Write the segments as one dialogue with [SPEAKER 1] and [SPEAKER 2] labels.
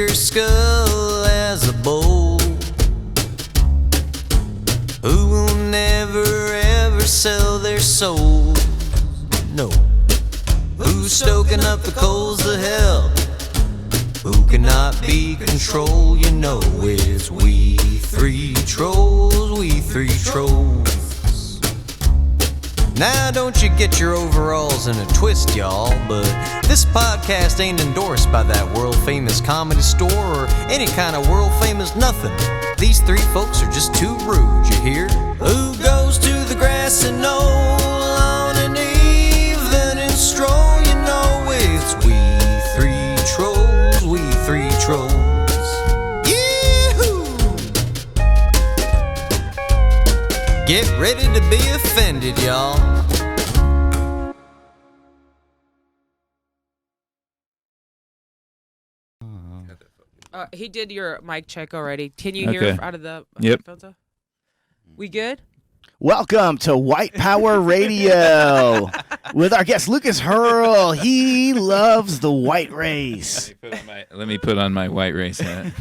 [SPEAKER 1] your skull as a bowl. Who will never ever sell their soul? No. Who's stoking up the coals of hell? Who cannot be controlled? You know it's we three trolls, we three trolls. Now don't you get your overalls in a twist, y'all, but this podcast ain't endorsed by that world-famous comedy store or any kind of world-famous nothing. These three folks are just too rude, you hear? Who goes to the grassy knoll on an evening stroll? You know it's we three trolls, we three trolls. Get ready to be offended, y'all.
[SPEAKER 2] He did your mic check already. Can you hear out of the filter? We good?
[SPEAKER 3] Welcome to White Power Radio with our guest Lucas Hirl. He loves the white race.
[SPEAKER 4] Let me put on my white race hat.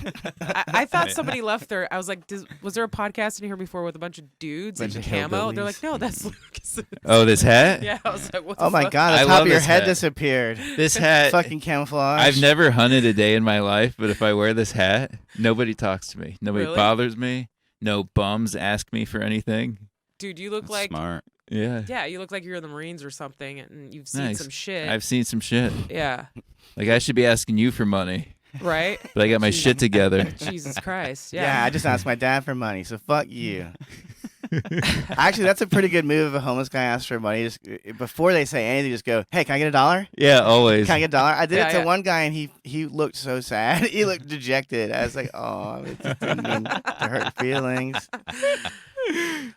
[SPEAKER 2] I thought somebody left there. I was like, was there a podcast in here before with a bunch of dudes in camo? They're like, no, that's Lucas.
[SPEAKER 4] Oh, this hat?
[SPEAKER 2] Yeah, I was like, what the
[SPEAKER 3] Oh my
[SPEAKER 2] fuck?
[SPEAKER 3] God, the top of your head disappeared.
[SPEAKER 4] This hat.
[SPEAKER 3] Fucking camouflage.
[SPEAKER 4] I've never hunted a day in my life, but if I wear this hat, nobody talks to me. Nobody bothers me. No bums ask me for anything.
[SPEAKER 2] Dude, you look like
[SPEAKER 5] smart.
[SPEAKER 2] Yeah, you look like you're in the Marines or something, and you've seen some shit.
[SPEAKER 4] I've seen some shit.
[SPEAKER 2] Yeah.
[SPEAKER 4] Like I should be asking you for money.
[SPEAKER 2] Right?
[SPEAKER 4] But I got my shit together.
[SPEAKER 2] Jesus Christ. Yeah.
[SPEAKER 3] Yeah, I just asked my dad for money, so fuck you. Actually, that's a pretty good move if a homeless guy asks for money. Just before they say anything, just go, hey, can I get $1?
[SPEAKER 4] Yeah, always.
[SPEAKER 3] Can I get $1? I did it to one guy, and he looked so sad. He looked dejected. I was like, oh, it didn't mean to hurt feelings.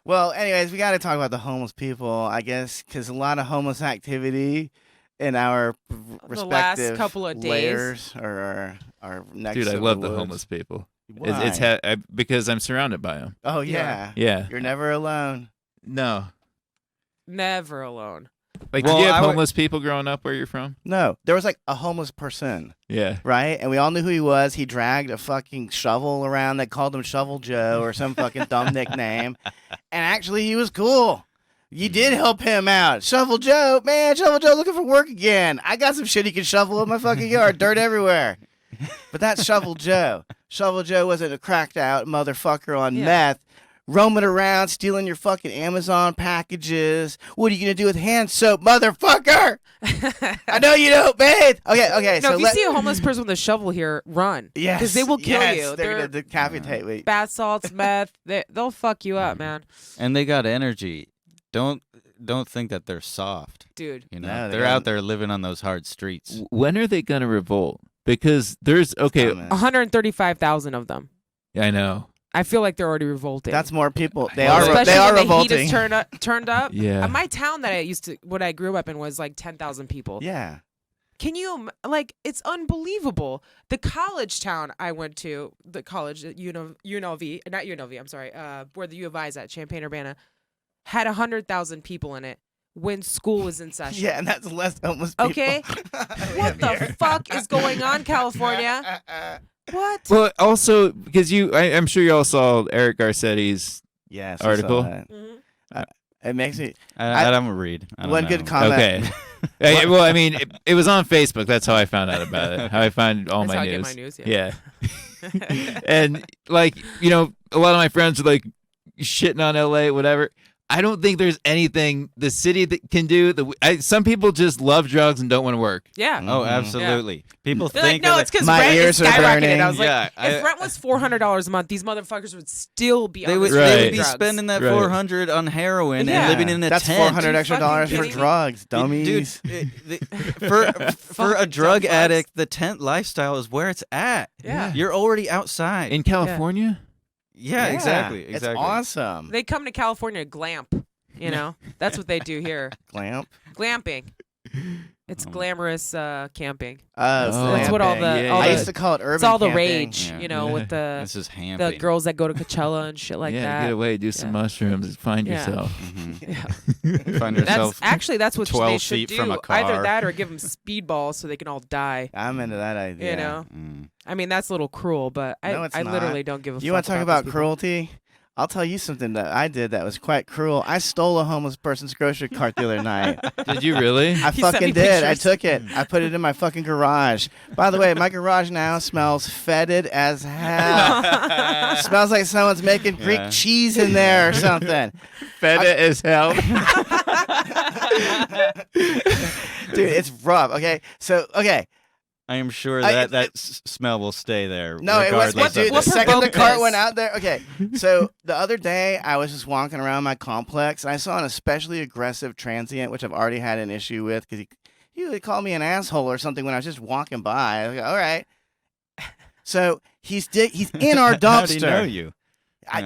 [SPEAKER 3] Well, anyways, we got to talk about the homeless people, I guess, because a lot of homeless activity in our respective
[SPEAKER 2] last couple of days.
[SPEAKER 3] layers or our next.
[SPEAKER 4] Dude, I love the homeless people. Because I'm surrounded by them.
[SPEAKER 3] Oh yeah,
[SPEAKER 4] yeah.
[SPEAKER 3] You're never alone.
[SPEAKER 4] No,
[SPEAKER 2] never alone.
[SPEAKER 4] Like, did you have homeless people growing up where you're from?
[SPEAKER 3] No, there was like a homeless person.
[SPEAKER 4] Yeah.
[SPEAKER 3] Right? And we all knew who he was. He dragged a fucking shovel around. They called him Shovel Joe or some fucking dumb nickname. And actually, he was cool. You did help him out. Shovel Joe, man, Shovel Joe looking for work again. I got some shit he can shovel in my fucking yard. Dirt everywhere. But that's Shovel Joe. Shovel Joe wasn't a cracked out motherfucker on meth. Roaming around, stealing your fucking Amazon packages. What are you going to do with hand soap, motherfucker? I know you don't, babe. Okay.
[SPEAKER 2] No, if you see a homeless person with a shovel here, run.
[SPEAKER 3] Yes.
[SPEAKER 2] Because they will kill you.
[SPEAKER 3] They're going to decapitate me.
[SPEAKER 2] Bath salts, meth, they'll fuck you up, man.
[SPEAKER 5] And they got energy. Don't think that they're soft.
[SPEAKER 2] Dude.
[SPEAKER 5] You know, they're out there living on those hard streets.
[SPEAKER 4] When are they going to revolt? Because there's,
[SPEAKER 2] 135,000 of them.
[SPEAKER 4] Yeah, I know.
[SPEAKER 2] I feel like they're already revolting.
[SPEAKER 3] That's more people. They
[SPEAKER 2] are
[SPEAKER 3] revolting.
[SPEAKER 2] The heat is turned up.
[SPEAKER 4] Yeah.
[SPEAKER 2] My town that I grew up in was like 10,000 people.
[SPEAKER 3] Yeah.
[SPEAKER 2] Can you, it's unbelievable. The college town I went to, the college at UNLV, not UNLV, I'm sorry, where the U of I is at, Champaign-Urbana, had 100,000 people in it when school was in session.
[SPEAKER 3] Yeah, and that's less homeless people.
[SPEAKER 2] Okay? What the fuck is going on, California? What?
[SPEAKER 4] Well, also, because I'm sure you all saw Eric Garcetti's article.
[SPEAKER 2] Mm-hmm.
[SPEAKER 3] It makes me...
[SPEAKER 5] I don't read. I don't
[SPEAKER 3] one
[SPEAKER 5] know.
[SPEAKER 3] good comment.
[SPEAKER 4] Okay. Well, I mean, it was on Facebook. That's how I found out about it. How I find all
[SPEAKER 2] That's
[SPEAKER 4] my
[SPEAKER 2] how
[SPEAKER 4] news.
[SPEAKER 2] I get my news,
[SPEAKER 4] yeah. And, a lot of my friends are, shitting on LA, whatever. I don't think there's anything the city that can do. Some people just love drugs and don't want to work.
[SPEAKER 2] Yeah.
[SPEAKER 5] Oh, absolutely.
[SPEAKER 2] Yeah.
[SPEAKER 5] People
[SPEAKER 2] They're
[SPEAKER 5] think
[SPEAKER 2] it's because
[SPEAKER 3] my
[SPEAKER 2] rent
[SPEAKER 3] ears
[SPEAKER 2] is
[SPEAKER 3] are
[SPEAKER 2] skyrocketed.
[SPEAKER 3] burning.
[SPEAKER 2] I was like, if rent was $400 a month, these motherfuckers would still be on
[SPEAKER 5] they would be
[SPEAKER 2] drugs.
[SPEAKER 5] spending that $400 on heroin and living in a
[SPEAKER 3] That's
[SPEAKER 5] tent.
[SPEAKER 3] $400 extra dollars for drugs, dummies.
[SPEAKER 5] Dude, for a drug addict, the tent lifestyle is where it's at.
[SPEAKER 2] Yeah.
[SPEAKER 5] You're already outside.
[SPEAKER 4] In California?
[SPEAKER 5] Yeah, exactly.
[SPEAKER 3] It's awesome.
[SPEAKER 2] They come to California glamp. That's what they do here.
[SPEAKER 3] Glamping.
[SPEAKER 2] It's glamorous camping.
[SPEAKER 3] Oh,
[SPEAKER 2] That's what all
[SPEAKER 3] glamping.
[SPEAKER 2] the
[SPEAKER 4] Yeah,
[SPEAKER 2] all
[SPEAKER 3] I
[SPEAKER 2] the,
[SPEAKER 3] used to call it urban.
[SPEAKER 2] it's all the
[SPEAKER 3] camping.
[SPEAKER 2] rage,
[SPEAKER 5] Yeah.
[SPEAKER 2] you know, with the
[SPEAKER 5] This is
[SPEAKER 2] the
[SPEAKER 5] hamping.
[SPEAKER 2] girls that go to Coachella and shit like
[SPEAKER 4] yeah,
[SPEAKER 2] that.
[SPEAKER 4] get away, do some
[SPEAKER 2] Yeah.
[SPEAKER 4] mushrooms, find
[SPEAKER 2] Yeah.
[SPEAKER 4] yourself.
[SPEAKER 5] Mhm. Find
[SPEAKER 2] That's
[SPEAKER 5] yourself
[SPEAKER 2] actually that's what
[SPEAKER 5] 12
[SPEAKER 2] they should
[SPEAKER 5] feet
[SPEAKER 2] do.
[SPEAKER 5] from a
[SPEAKER 2] Either
[SPEAKER 5] car.
[SPEAKER 2] that or give them speedballs so they can all die.
[SPEAKER 3] I'm into that idea.
[SPEAKER 2] You know,
[SPEAKER 5] Mm.
[SPEAKER 2] I mean that's a little cruel, but
[SPEAKER 3] No, it's
[SPEAKER 2] I
[SPEAKER 3] not.
[SPEAKER 2] literally don't give a fuck.
[SPEAKER 3] You want to talk
[SPEAKER 2] about
[SPEAKER 3] about
[SPEAKER 2] these people.
[SPEAKER 3] cruelty? I'll tell you something that I did that was quite cruel. I stole a homeless person's grocery cart the other night.
[SPEAKER 4] Did you really?
[SPEAKER 3] I
[SPEAKER 2] He sent
[SPEAKER 3] fucking
[SPEAKER 2] me
[SPEAKER 3] did. I
[SPEAKER 2] pictures.
[SPEAKER 3] took it. I put it in my fucking garage. By the way, my garage now smells fetid as hell. Smells like someone's making Greek
[SPEAKER 5] Yeah.
[SPEAKER 3] cheese in there or something.
[SPEAKER 4] Fed it as hell.
[SPEAKER 3] Dude, it's rough. Okay. So, okay.
[SPEAKER 5] I am sure
[SPEAKER 3] I-
[SPEAKER 5] that smell will stay there.
[SPEAKER 3] No, it was
[SPEAKER 5] regardless
[SPEAKER 3] dude.
[SPEAKER 5] of
[SPEAKER 3] The
[SPEAKER 2] what
[SPEAKER 3] second the
[SPEAKER 2] provoked
[SPEAKER 3] cart
[SPEAKER 2] this?
[SPEAKER 3] went out there. Okay, so the other day I was just walking around my complex and I saw an especially aggressive transient, which I've already had an issue with because he called me an asshole or something when I was just walking by. I was like, all right. So he's in our dumpster.
[SPEAKER 5] How do you know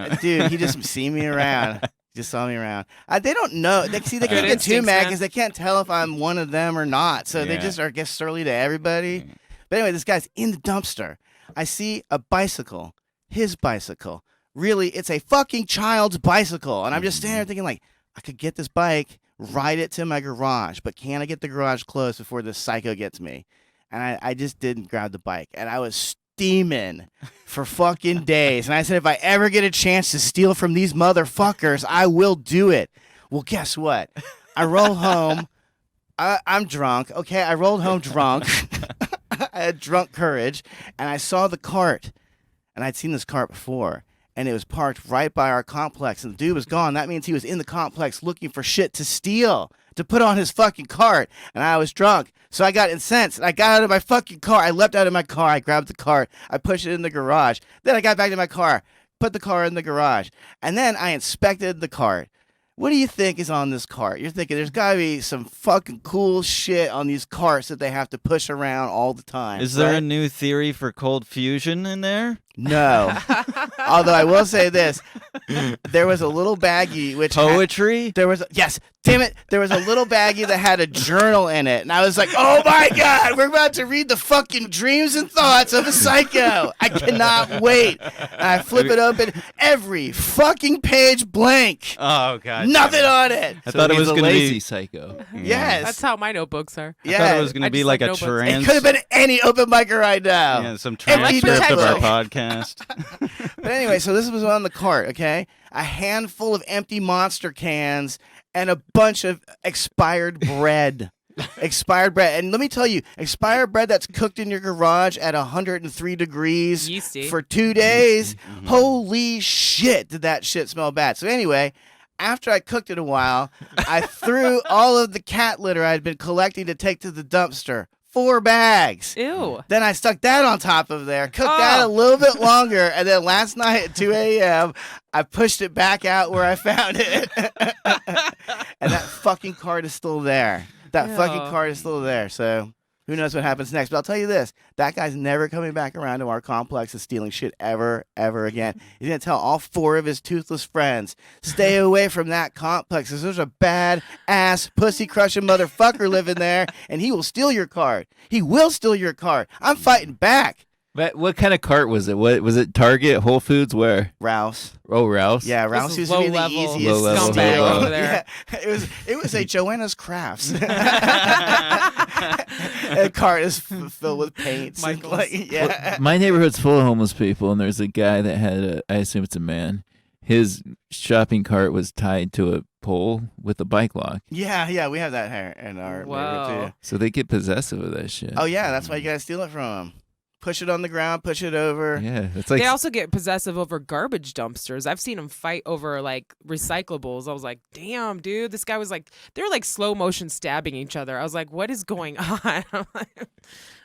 [SPEAKER 5] you?
[SPEAKER 3] Dude, he just see me around. He just saw me around. They don't know. They can't
[SPEAKER 2] Good
[SPEAKER 3] get too
[SPEAKER 2] instincts,
[SPEAKER 3] mad
[SPEAKER 2] man.
[SPEAKER 3] because they can't tell if I'm one of them or not. So they
[SPEAKER 5] Yeah.
[SPEAKER 3] just are get surly to everybody. But anyway, this guy's in the dumpster. I see a bicycle, his bicycle. Really, it's a fucking child's bicycle. And I'm just standing there thinking, like, I could get this bike, ride it to my garage, but can I get the garage closed before this psycho gets me? And I just didn't grab the bike. And I was steaming for fucking days. And I said, if I ever get a chance to steal from these motherfuckers, I will do it. Well, guess what? I roll home. I'm drunk. Okay, I rolled home drunk. I had drunk courage, and I saw the cart, and I'd seen this cart before, and it was parked right by our complex, and the dude was gone. That means he was in the complex looking for shit to steal, to put on his fucking cart, and I was drunk, so I got incensed, and I got out of my fucking car. I leapt out of my car. I grabbed the cart. I pushed it in the garage. Then I got back to my car, put the car in the garage, and then I inspected the cart. What do you think is on this cart? You're thinking there's got to be some fucking cool shit on these carts that they have to push around all the time.
[SPEAKER 5] Is there
[SPEAKER 3] right?
[SPEAKER 5] a new theory for cold fusion in there?
[SPEAKER 3] No. Although I will say this. There was a little baggie which had-
[SPEAKER 5] Poetry?
[SPEAKER 3] yes, damn it. There was a little baggie that had a journal in it. And I was like, oh my God, we're about to read the fucking dreams and thoughts of a psycho. I cannot wait. And I flip it open. Every fucking page blank.
[SPEAKER 5] Oh, God.
[SPEAKER 3] Nothing on it.
[SPEAKER 5] I thought it was
[SPEAKER 4] a
[SPEAKER 5] going to
[SPEAKER 4] lazy
[SPEAKER 5] be.
[SPEAKER 4] psycho.
[SPEAKER 3] Yes.
[SPEAKER 2] That's how my notebooks are.
[SPEAKER 5] I thought it was going
[SPEAKER 2] I
[SPEAKER 5] to be
[SPEAKER 2] just
[SPEAKER 5] like
[SPEAKER 2] like
[SPEAKER 5] a
[SPEAKER 2] notebooks.
[SPEAKER 3] It
[SPEAKER 5] trans.
[SPEAKER 3] could have been any open micer right now.
[SPEAKER 5] Yeah, some
[SPEAKER 3] Empty
[SPEAKER 5] transcript of our
[SPEAKER 3] notebook.
[SPEAKER 5] podcast.
[SPEAKER 3] But anyway, so this was on the cart, okay? A handful of empty Monster cans and a bunch of expired bread. Expired bread. And let me tell you, expired bread that's cooked in your garage at 103 degrees
[SPEAKER 2] Yeasty.
[SPEAKER 3] for 2 days. Holy shit, did that shit smell bad. So anyway, after I cooked it a while, I threw all of the cat litter I'd been collecting to take to the dumpster. 4 bags.
[SPEAKER 2] Ew.
[SPEAKER 3] Then I stuck that on top of there, cooked that a little bit longer, and then last night at 2 a.m., I pushed it back out where I found it. And that fucking cart is still there. That fucking cart is still there. So who knows what happens next. But I'll tell you this. That guy's never coming back around to our complex and stealing shit ever again. He's going to tell all 4 of his toothless friends, stay away from that complex because there's a bad-ass, pussy-crushing motherfucker living there, and he will steal your cart. He will steal your cart. I'm fighting back.
[SPEAKER 4] But what kind of cart was it? What was it? Target, Whole Foods, where?
[SPEAKER 3] Rouse.
[SPEAKER 4] Oh, Rouse.
[SPEAKER 3] Yeah, Rouse
[SPEAKER 2] is
[SPEAKER 3] used to be the
[SPEAKER 2] low-level
[SPEAKER 3] easiest
[SPEAKER 4] Low-level
[SPEAKER 3] steal.
[SPEAKER 2] scumbag over there.
[SPEAKER 3] Yeah, it was a Joanna's Crafts. A cart is filled with paints. And
[SPEAKER 2] Michael's.
[SPEAKER 3] like, yeah.
[SPEAKER 4] My neighborhood's full of homeless people, and there's a guy that had I assume it's a man. His shopping cart was tied to a pole with a bike lock.
[SPEAKER 3] Yeah, we have that here in our neighborhood too.
[SPEAKER 2] Whoa.
[SPEAKER 4] So they get possessive of that shit.
[SPEAKER 3] Oh yeah, that's why you gotta steal it from him. Push it on the ground, push it over.
[SPEAKER 4] Yeah, it's like
[SPEAKER 2] They also get possessive over garbage dumpsters. I've seen them fight over like recyclables. I was like, damn, dude, this guy was like, they were like slow motion stabbing each other. I was like, what is going on? I'm like,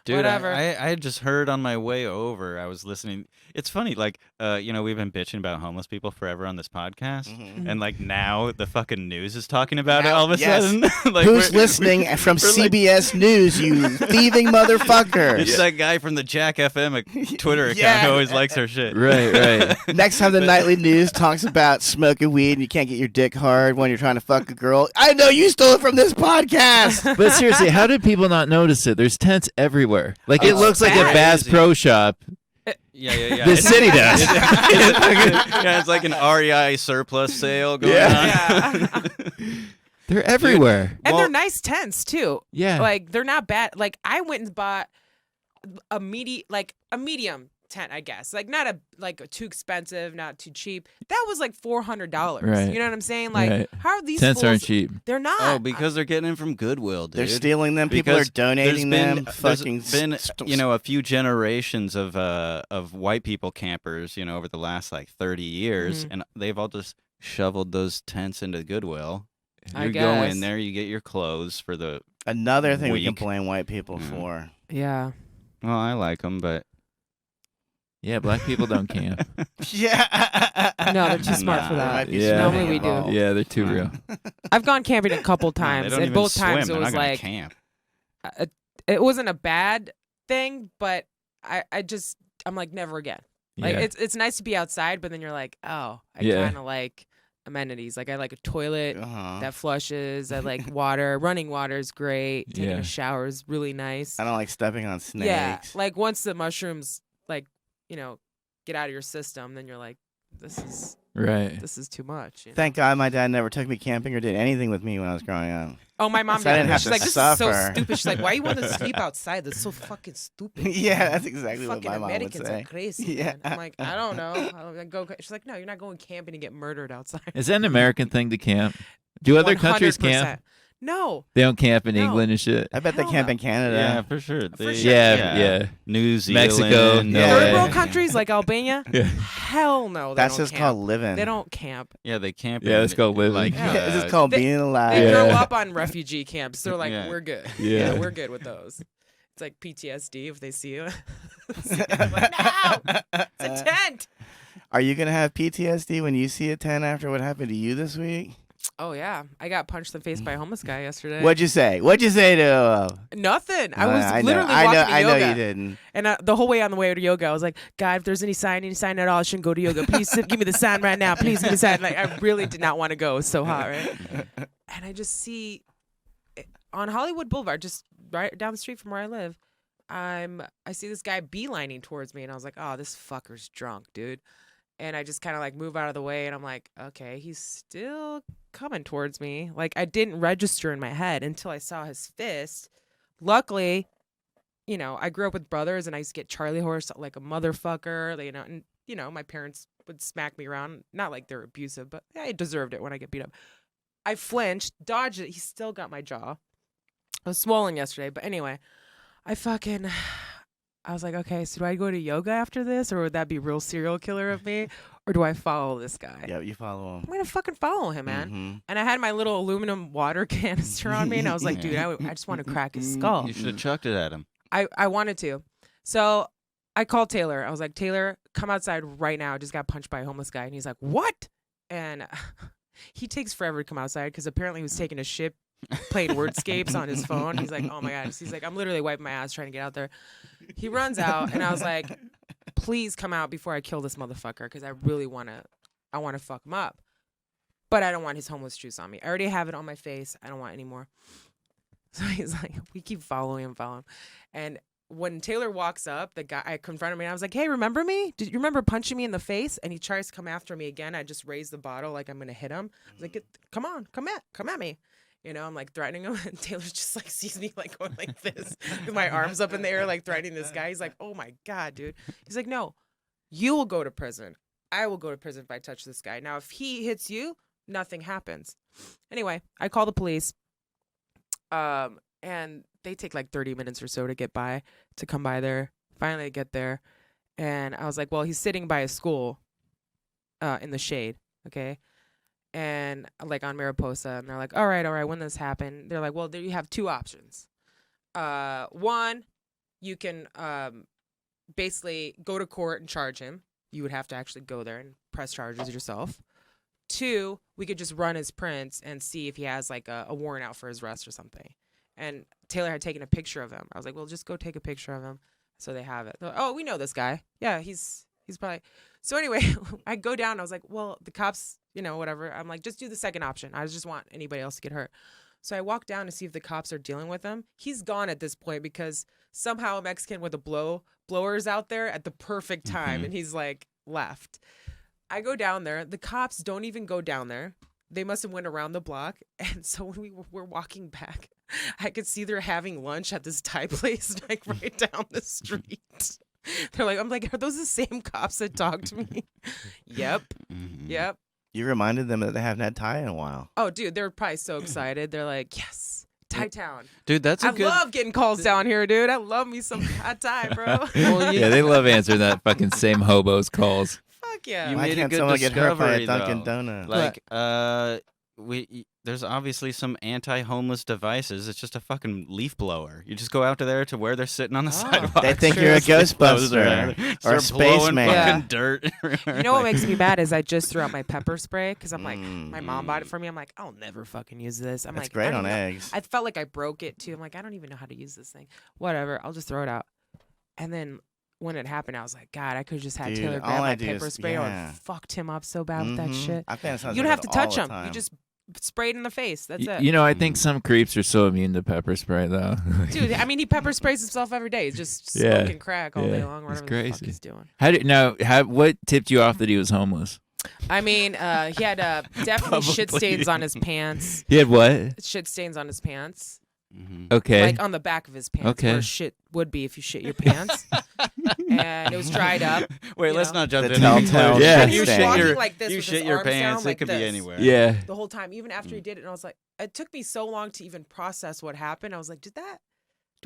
[SPEAKER 5] Dude,
[SPEAKER 2] Whatever.
[SPEAKER 5] I had just heard on my way over. I was listening. It's funny, like, we've been bitching about homeless people forever on this podcast,
[SPEAKER 3] Mhm.
[SPEAKER 5] and like now the fucking news is talking about it
[SPEAKER 3] Now-
[SPEAKER 5] all of a
[SPEAKER 3] yes.
[SPEAKER 5] sudden. Like,
[SPEAKER 3] Who's
[SPEAKER 5] we're-
[SPEAKER 3] listening from
[SPEAKER 5] we're like-
[SPEAKER 3] CBS News, you thieving motherfucker?
[SPEAKER 5] It's that guy from the Jack FM Twitter account
[SPEAKER 3] Yeah.
[SPEAKER 5] who always likes our shit.
[SPEAKER 4] Right, right.
[SPEAKER 3] Next time the nightly news talks about smoking weed and you can't get your dick hard when you're trying to fuck a girl, I know you stole it from this podcast.
[SPEAKER 4] But seriously, how did people not notice it? There's tents everywhere. Like it
[SPEAKER 5] Oh,
[SPEAKER 4] looks like a
[SPEAKER 2] bad.
[SPEAKER 4] Bass Pro Shop.
[SPEAKER 5] Yeah.
[SPEAKER 4] The city does.
[SPEAKER 5] Yeah, it's like an REI surplus sale going
[SPEAKER 4] Yeah.
[SPEAKER 5] on.
[SPEAKER 4] They're everywhere.
[SPEAKER 2] And
[SPEAKER 5] Well-
[SPEAKER 2] they're nice tents too.
[SPEAKER 4] Yeah.
[SPEAKER 2] Like they're not bad. Like I went and bought a medium tent, I guess. Like not too expensive, not too cheap. That was like $400.
[SPEAKER 4] Right.
[SPEAKER 2] You know what I'm saying? Like
[SPEAKER 4] Right.
[SPEAKER 2] how are these
[SPEAKER 4] Tents aren't
[SPEAKER 2] fools-
[SPEAKER 4] cheap.
[SPEAKER 2] They're not.
[SPEAKER 5] Oh, because they're getting them from Goodwill, dude.
[SPEAKER 3] They're stealing them. People are
[SPEAKER 5] Because
[SPEAKER 3] donating them.
[SPEAKER 5] there's
[SPEAKER 3] Fucking
[SPEAKER 5] been
[SPEAKER 3] st-
[SPEAKER 5] a few generations of white people campers, over the last like 30 years,
[SPEAKER 2] Mhm.
[SPEAKER 5] and they've all just shoveled those tents into Goodwill.
[SPEAKER 2] I
[SPEAKER 5] You go
[SPEAKER 2] guess.
[SPEAKER 5] in there, you get your clothes for the.
[SPEAKER 3] Another thing we can
[SPEAKER 5] Weak.
[SPEAKER 3] blame white people
[SPEAKER 5] Yeah.
[SPEAKER 3] for.
[SPEAKER 2] Yeah.
[SPEAKER 5] Well, I like them, but
[SPEAKER 4] Yeah, black people don't camp.
[SPEAKER 3] Yeah.
[SPEAKER 2] No, they're too smart for
[SPEAKER 5] Nah.
[SPEAKER 2] that.
[SPEAKER 3] There might be
[SPEAKER 4] Yeah.
[SPEAKER 3] something
[SPEAKER 2] Normally we do.
[SPEAKER 3] involved.
[SPEAKER 4] Yeah, they're too
[SPEAKER 5] Right.
[SPEAKER 4] real.
[SPEAKER 2] I've gone camping a couple
[SPEAKER 5] nah, they
[SPEAKER 2] times,
[SPEAKER 5] don't
[SPEAKER 2] and
[SPEAKER 5] even
[SPEAKER 2] both
[SPEAKER 5] swim.
[SPEAKER 2] times
[SPEAKER 5] They're
[SPEAKER 2] it
[SPEAKER 5] not
[SPEAKER 2] was
[SPEAKER 5] gonna
[SPEAKER 2] like
[SPEAKER 5] camp.
[SPEAKER 2] it wasn't a bad thing, but I'm like never again. Like
[SPEAKER 4] Yeah.
[SPEAKER 2] it's nice to be outside, but then you're like, oh, I
[SPEAKER 4] Yeah.
[SPEAKER 2] kind of like amenities. Like I like a toilet
[SPEAKER 3] Uh-huh.
[SPEAKER 2] that flushes. I like water. Running water is great. Taking
[SPEAKER 4] Yeah.
[SPEAKER 2] a shower is really nice.
[SPEAKER 3] I don't like stepping on snakes.
[SPEAKER 2] Yeah, like once the mushrooms get out of your system, then you're like, this is too much.
[SPEAKER 3] Thank God my dad never took me camping or did anything with me when I was growing up.
[SPEAKER 2] Oh, my mom
[SPEAKER 3] So I
[SPEAKER 2] did.
[SPEAKER 3] didn't have
[SPEAKER 2] She's
[SPEAKER 3] to
[SPEAKER 2] like, this is so
[SPEAKER 3] suffer."
[SPEAKER 2] stupid. She's like, why you want to sleep outside? That's so fucking stupid.
[SPEAKER 3] Yeah, that's exactly what
[SPEAKER 2] Fucking
[SPEAKER 3] my mom
[SPEAKER 2] Americans
[SPEAKER 3] would say.
[SPEAKER 2] are crazy.
[SPEAKER 3] Yeah.
[SPEAKER 2] Man. I'm like, I don't know. She's like, no, you're not going camping to get murdered outside.
[SPEAKER 4] Is that an American thing to camp? Do other countries camp?
[SPEAKER 2] 100%. No.
[SPEAKER 4] They don't camp in
[SPEAKER 2] No.
[SPEAKER 4] England and shit.
[SPEAKER 3] I bet they
[SPEAKER 2] Hell
[SPEAKER 3] camp
[SPEAKER 2] no.
[SPEAKER 3] in Canada.
[SPEAKER 5] Yeah, for sure.
[SPEAKER 2] sure.
[SPEAKER 4] Yeah.
[SPEAKER 5] New Zealand,
[SPEAKER 4] Mexico,
[SPEAKER 3] Yeah.
[SPEAKER 2] Third
[SPEAKER 3] Yeah.
[SPEAKER 2] world countries like Albania?
[SPEAKER 4] Yeah.
[SPEAKER 2] Hell no. They
[SPEAKER 3] That's
[SPEAKER 2] don't
[SPEAKER 3] just
[SPEAKER 2] camp.
[SPEAKER 3] called living.
[SPEAKER 2] They don't camp.
[SPEAKER 5] Yeah, they camp.
[SPEAKER 4] Yeah,
[SPEAKER 5] in,
[SPEAKER 4] it's called living.
[SPEAKER 5] Like,
[SPEAKER 2] Yeah.
[SPEAKER 3] This is called
[SPEAKER 2] They-
[SPEAKER 3] being
[SPEAKER 2] They
[SPEAKER 3] alive.
[SPEAKER 4] Yeah.
[SPEAKER 2] grow up on refugee camps. They're like,
[SPEAKER 5] Yeah.
[SPEAKER 2] we're good.
[SPEAKER 4] Yeah.
[SPEAKER 2] We're good with those. It's like PTSD if they see you. I'm like, no, it's a tent.
[SPEAKER 3] Are you gonna have PTSD when you see a 10 after what happened to you this week?
[SPEAKER 2] Oh yeah, I got punched in the face by a homeless guy yesterday.
[SPEAKER 3] What'd you say? What'd you say to him?
[SPEAKER 2] Nothing. I was literally
[SPEAKER 3] I
[SPEAKER 2] walking
[SPEAKER 3] know,
[SPEAKER 2] to
[SPEAKER 3] I
[SPEAKER 2] yoga.
[SPEAKER 3] know you didn't.
[SPEAKER 2] And the whole way on the way to yoga, I was like, God, if there's any sign at all, I shouldn't go to yoga. Please give me the sign right now. Please give me the sign. Like, I really did not want to go. It was so hot, right? And I just see on Hollywood Boulevard, just right down the street from where I live, I see this guy beelining towards me, and I was like, oh, this fucker's drunk, dude. And I just kind of like move out of the way, and I'm like, okay, he's still coming towards me. Like, I didn't register in my head until I saw his fist. Luckily, I grew up with brothers, and I used to get Charlie horse like a motherfucker, and my parents would smack me around. Not like they're abusive, but I deserved it when I get beat up. I flinched, dodged it. He still got my jaw. I was swollen yesterday, but anyway, I was like, okay, so do I go to yoga after this, or would that be real serial killer of me, or do I follow this guy?
[SPEAKER 3] Yeah, you follow him.
[SPEAKER 2] I'm gonna fucking follow him, man.
[SPEAKER 3] Mhm.
[SPEAKER 2] And I had my little aluminum water canister on me, and I was like, dude, I just want to crack his skull.
[SPEAKER 5] You should have chucked it at him.
[SPEAKER 2] I wanted to. So I called Taylor. I was like, Taylor, come outside right now. I just got punched by a homeless guy. And he's like, what? And he takes forever to come outside because apparently he was taking a shit playing wordscapes on his phone. He's like, oh my God. He's like, I'm literally wiping my ass trying to get out there. He runs out, and I was like, please come out before I kill this motherfucker because I really want to fuck him up. But I don't want his homeless juice on me. I already have it on my face. I don't want any more. So he's like, we keep following him. And when Taylor walks up, the guy, I confronted me, and I was like, hey, remember me? Did you remember punching me in the face? And he tries to come after me again. I just raised the bottle like I'm going to hit him. I was like, come on, come at me. I'm like threatening him, and Taylor just like sees me like going like this with my arms up in the air, like threatening this guy. He's like, oh my God, dude. He's like, no, you will go to prison. I will go to prison if I touch this guy. Now, if he hits you, nothing happens. Anyway, I call the police. And they take like 30 minutes or so to come by there. Finally, I get there, and I was like, well, he's sitting by a school in the shade, okay? And like on Mariposa, and they're like, all right, when this happened? They're like, well, there you have two options. One, you can basically go to court and charge him. You would have to actually go there and press charges yourself. 2, we could just run his prints and see if he has like a warrant out for his arrest or something. And Taylor had taken a picture of him. I was like, well, just go take a picture of him. So they have it. They're like, oh, we know this guy. Yeah, he's probably. So anyway, I go down. I was like, well, the cops, whatever. I'm like, just do the second option. I just want anybody else to get hurt. So I walk down to see if the cops are dealing with him. He's gone at this point because somehow a Mexican with a blower is out there at the perfect time. And he's like left. I go down there. The cops don't even go down there. They must have went around the block. And so when we were walking back, I could see they're having lunch at this Thai place, like right down the street. I'm like, are those the same cops that talked to me? Yep. Yep.
[SPEAKER 3] You reminded them that they haven't had Thai in a while.
[SPEAKER 2] Oh, dude, they're probably so excited. They're like, yes, Thai town.
[SPEAKER 5] Dude, that's a
[SPEAKER 2] I love getting calls down here, dude. I love me some hot Thai, bro.
[SPEAKER 4] Yeah, they love answering that fucking same hobo's calls.
[SPEAKER 2] Fuck yeah.
[SPEAKER 5] You
[SPEAKER 3] Why
[SPEAKER 5] made a
[SPEAKER 3] can't
[SPEAKER 5] good
[SPEAKER 3] someone get hurt by a
[SPEAKER 5] discovery,
[SPEAKER 3] Dunkin'
[SPEAKER 5] though.
[SPEAKER 3] Donut?
[SPEAKER 5] Like, there's obviously some anti-homeless devices. It's just a fucking leaf blower. You just go out to there to where they're sitting on the sidewalk.
[SPEAKER 3] They think you're a Ghostbuster or a spaceman.
[SPEAKER 5] Fucking dirt.
[SPEAKER 2] You know what makes me mad is I just threw out my pepper spray because I'm like, my mom bought it for me. I'm like, I'll never fucking use this. I'm
[SPEAKER 3] It's
[SPEAKER 2] like,
[SPEAKER 3] great
[SPEAKER 2] I don't
[SPEAKER 3] on
[SPEAKER 2] know.
[SPEAKER 3] eggs.
[SPEAKER 2] I felt like I broke it too. I'm like, I don't even know how to use this thing. Whatever, I'll just throw it out. And then when it happened, I was like, God, I could have just had
[SPEAKER 3] Dude,
[SPEAKER 2] Taylor
[SPEAKER 3] all
[SPEAKER 2] grab
[SPEAKER 3] I
[SPEAKER 2] my
[SPEAKER 3] do
[SPEAKER 2] pepper
[SPEAKER 3] is-
[SPEAKER 2] spray or
[SPEAKER 3] yeah.
[SPEAKER 2] fucked him up so bad with that shit.
[SPEAKER 3] I fantasize
[SPEAKER 2] You don't have
[SPEAKER 3] about
[SPEAKER 2] to
[SPEAKER 3] it
[SPEAKER 2] touch
[SPEAKER 3] all
[SPEAKER 2] him.
[SPEAKER 3] the
[SPEAKER 2] You
[SPEAKER 3] time.
[SPEAKER 2] just spray it in the face. That's it.
[SPEAKER 4] You know, I think some creeps are so immune to pepper spray, though.
[SPEAKER 2] Dude, I mean, he pepper sprays himself every day. He's just
[SPEAKER 4] Yeah.
[SPEAKER 2] smoking crack all day long,
[SPEAKER 4] It's
[SPEAKER 2] whatever the fuck
[SPEAKER 4] crazy.
[SPEAKER 2] he's doing.
[SPEAKER 4] What tipped you off that he was homeless?
[SPEAKER 2] I mean, he had definitely shit stains on his pants.
[SPEAKER 4] He had what?
[SPEAKER 2] Shit stains on his pants.
[SPEAKER 4] Okay.
[SPEAKER 2] Like on the back of his pants,
[SPEAKER 4] Okay.
[SPEAKER 2] where shit would be if you shit your pants. And it was dried up.
[SPEAKER 5] Wait,
[SPEAKER 2] you
[SPEAKER 5] let's
[SPEAKER 2] know?
[SPEAKER 5] not jump
[SPEAKER 3] The
[SPEAKER 5] in.
[SPEAKER 3] telltale
[SPEAKER 4] Yeah.
[SPEAKER 2] And he was
[SPEAKER 3] stain.
[SPEAKER 2] walking like this
[SPEAKER 5] You
[SPEAKER 2] with
[SPEAKER 5] shit
[SPEAKER 2] his
[SPEAKER 5] your
[SPEAKER 2] arms down
[SPEAKER 5] pants.
[SPEAKER 2] like
[SPEAKER 5] It could
[SPEAKER 2] this
[SPEAKER 5] be anywhere.
[SPEAKER 4] Yeah.
[SPEAKER 2] the whole time, even after he did it. And I was like, it took me so long to even process what happened. I was like, do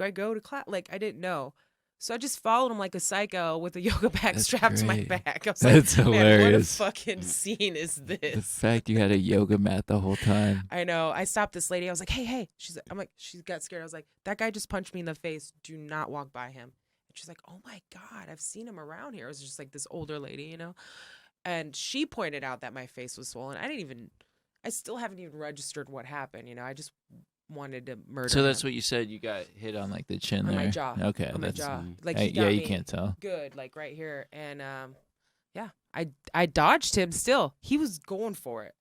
[SPEAKER 2] I go to class? Like, I didn't know. So I just followed him like a psycho with a yoga bag
[SPEAKER 4] That's
[SPEAKER 2] strapped to my
[SPEAKER 4] great.
[SPEAKER 2] back. I was
[SPEAKER 4] That's
[SPEAKER 2] like, man,
[SPEAKER 4] hilarious.
[SPEAKER 2] what a fucking scene is
[SPEAKER 4] The
[SPEAKER 2] this?
[SPEAKER 4] fact you had a yoga mat the whole time.
[SPEAKER 2] I know. I stopped this lady. I was like, hey. She got scared. I was like, that guy just punched me in the face. Do not walk by him. And she's like, oh my God, I've seen him around here. It was just like this older lady, And she pointed out that my face was swollen. I still haven't even registered what happened. I just wanted to murder
[SPEAKER 4] So that's
[SPEAKER 2] him
[SPEAKER 4] what you said. You got hit on like the chin
[SPEAKER 2] on
[SPEAKER 4] there.
[SPEAKER 2] my jaw.
[SPEAKER 4] Okay,
[SPEAKER 2] on my
[SPEAKER 4] that's
[SPEAKER 2] jaw. Like
[SPEAKER 4] hey,
[SPEAKER 2] he got
[SPEAKER 4] yeah. You
[SPEAKER 2] me
[SPEAKER 4] can't tell.
[SPEAKER 2] good, like right here. And I dodged him still. He was going for it.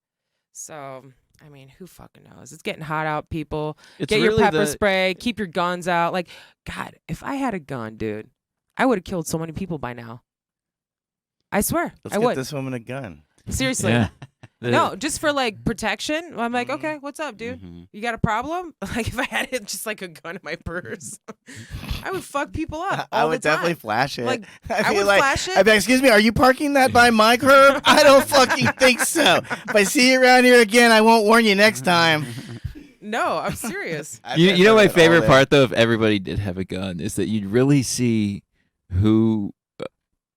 [SPEAKER 2] So I mean, who fucking knows? It's getting hot out, people.
[SPEAKER 5] It's
[SPEAKER 2] Get your
[SPEAKER 5] really
[SPEAKER 2] pepper
[SPEAKER 5] the-
[SPEAKER 2] spray. Keep your guns out. Like, God, if I had a gun, dude, I would have killed so many people by now. I swear,
[SPEAKER 3] Let's
[SPEAKER 2] I
[SPEAKER 3] get
[SPEAKER 2] would.
[SPEAKER 3] this woman a gun.
[SPEAKER 2] Seriously.
[SPEAKER 4] Yeah.
[SPEAKER 2] No, just for like protection. I'm like, okay, what's up, dude? You got a problem? Like, if I had it just like a gun in my purse, I would fuck people up.
[SPEAKER 3] I
[SPEAKER 2] all
[SPEAKER 3] would
[SPEAKER 2] the time.
[SPEAKER 3] definitely flash it.
[SPEAKER 2] Like,
[SPEAKER 3] I'd
[SPEAKER 2] I
[SPEAKER 3] be
[SPEAKER 2] would
[SPEAKER 3] like,
[SPEAKER 2] flash it.
[SPEAKER 3] I'd be like, excuse me, are you parking that by my curb? I don't fucking think so. If I see you around here again, I won't warn you next time.
[SPEAKER 2] No, I'm serious.
[SPEAKER 4] You know my favorite part though, if everybody did have a gun, is that you'd really see who,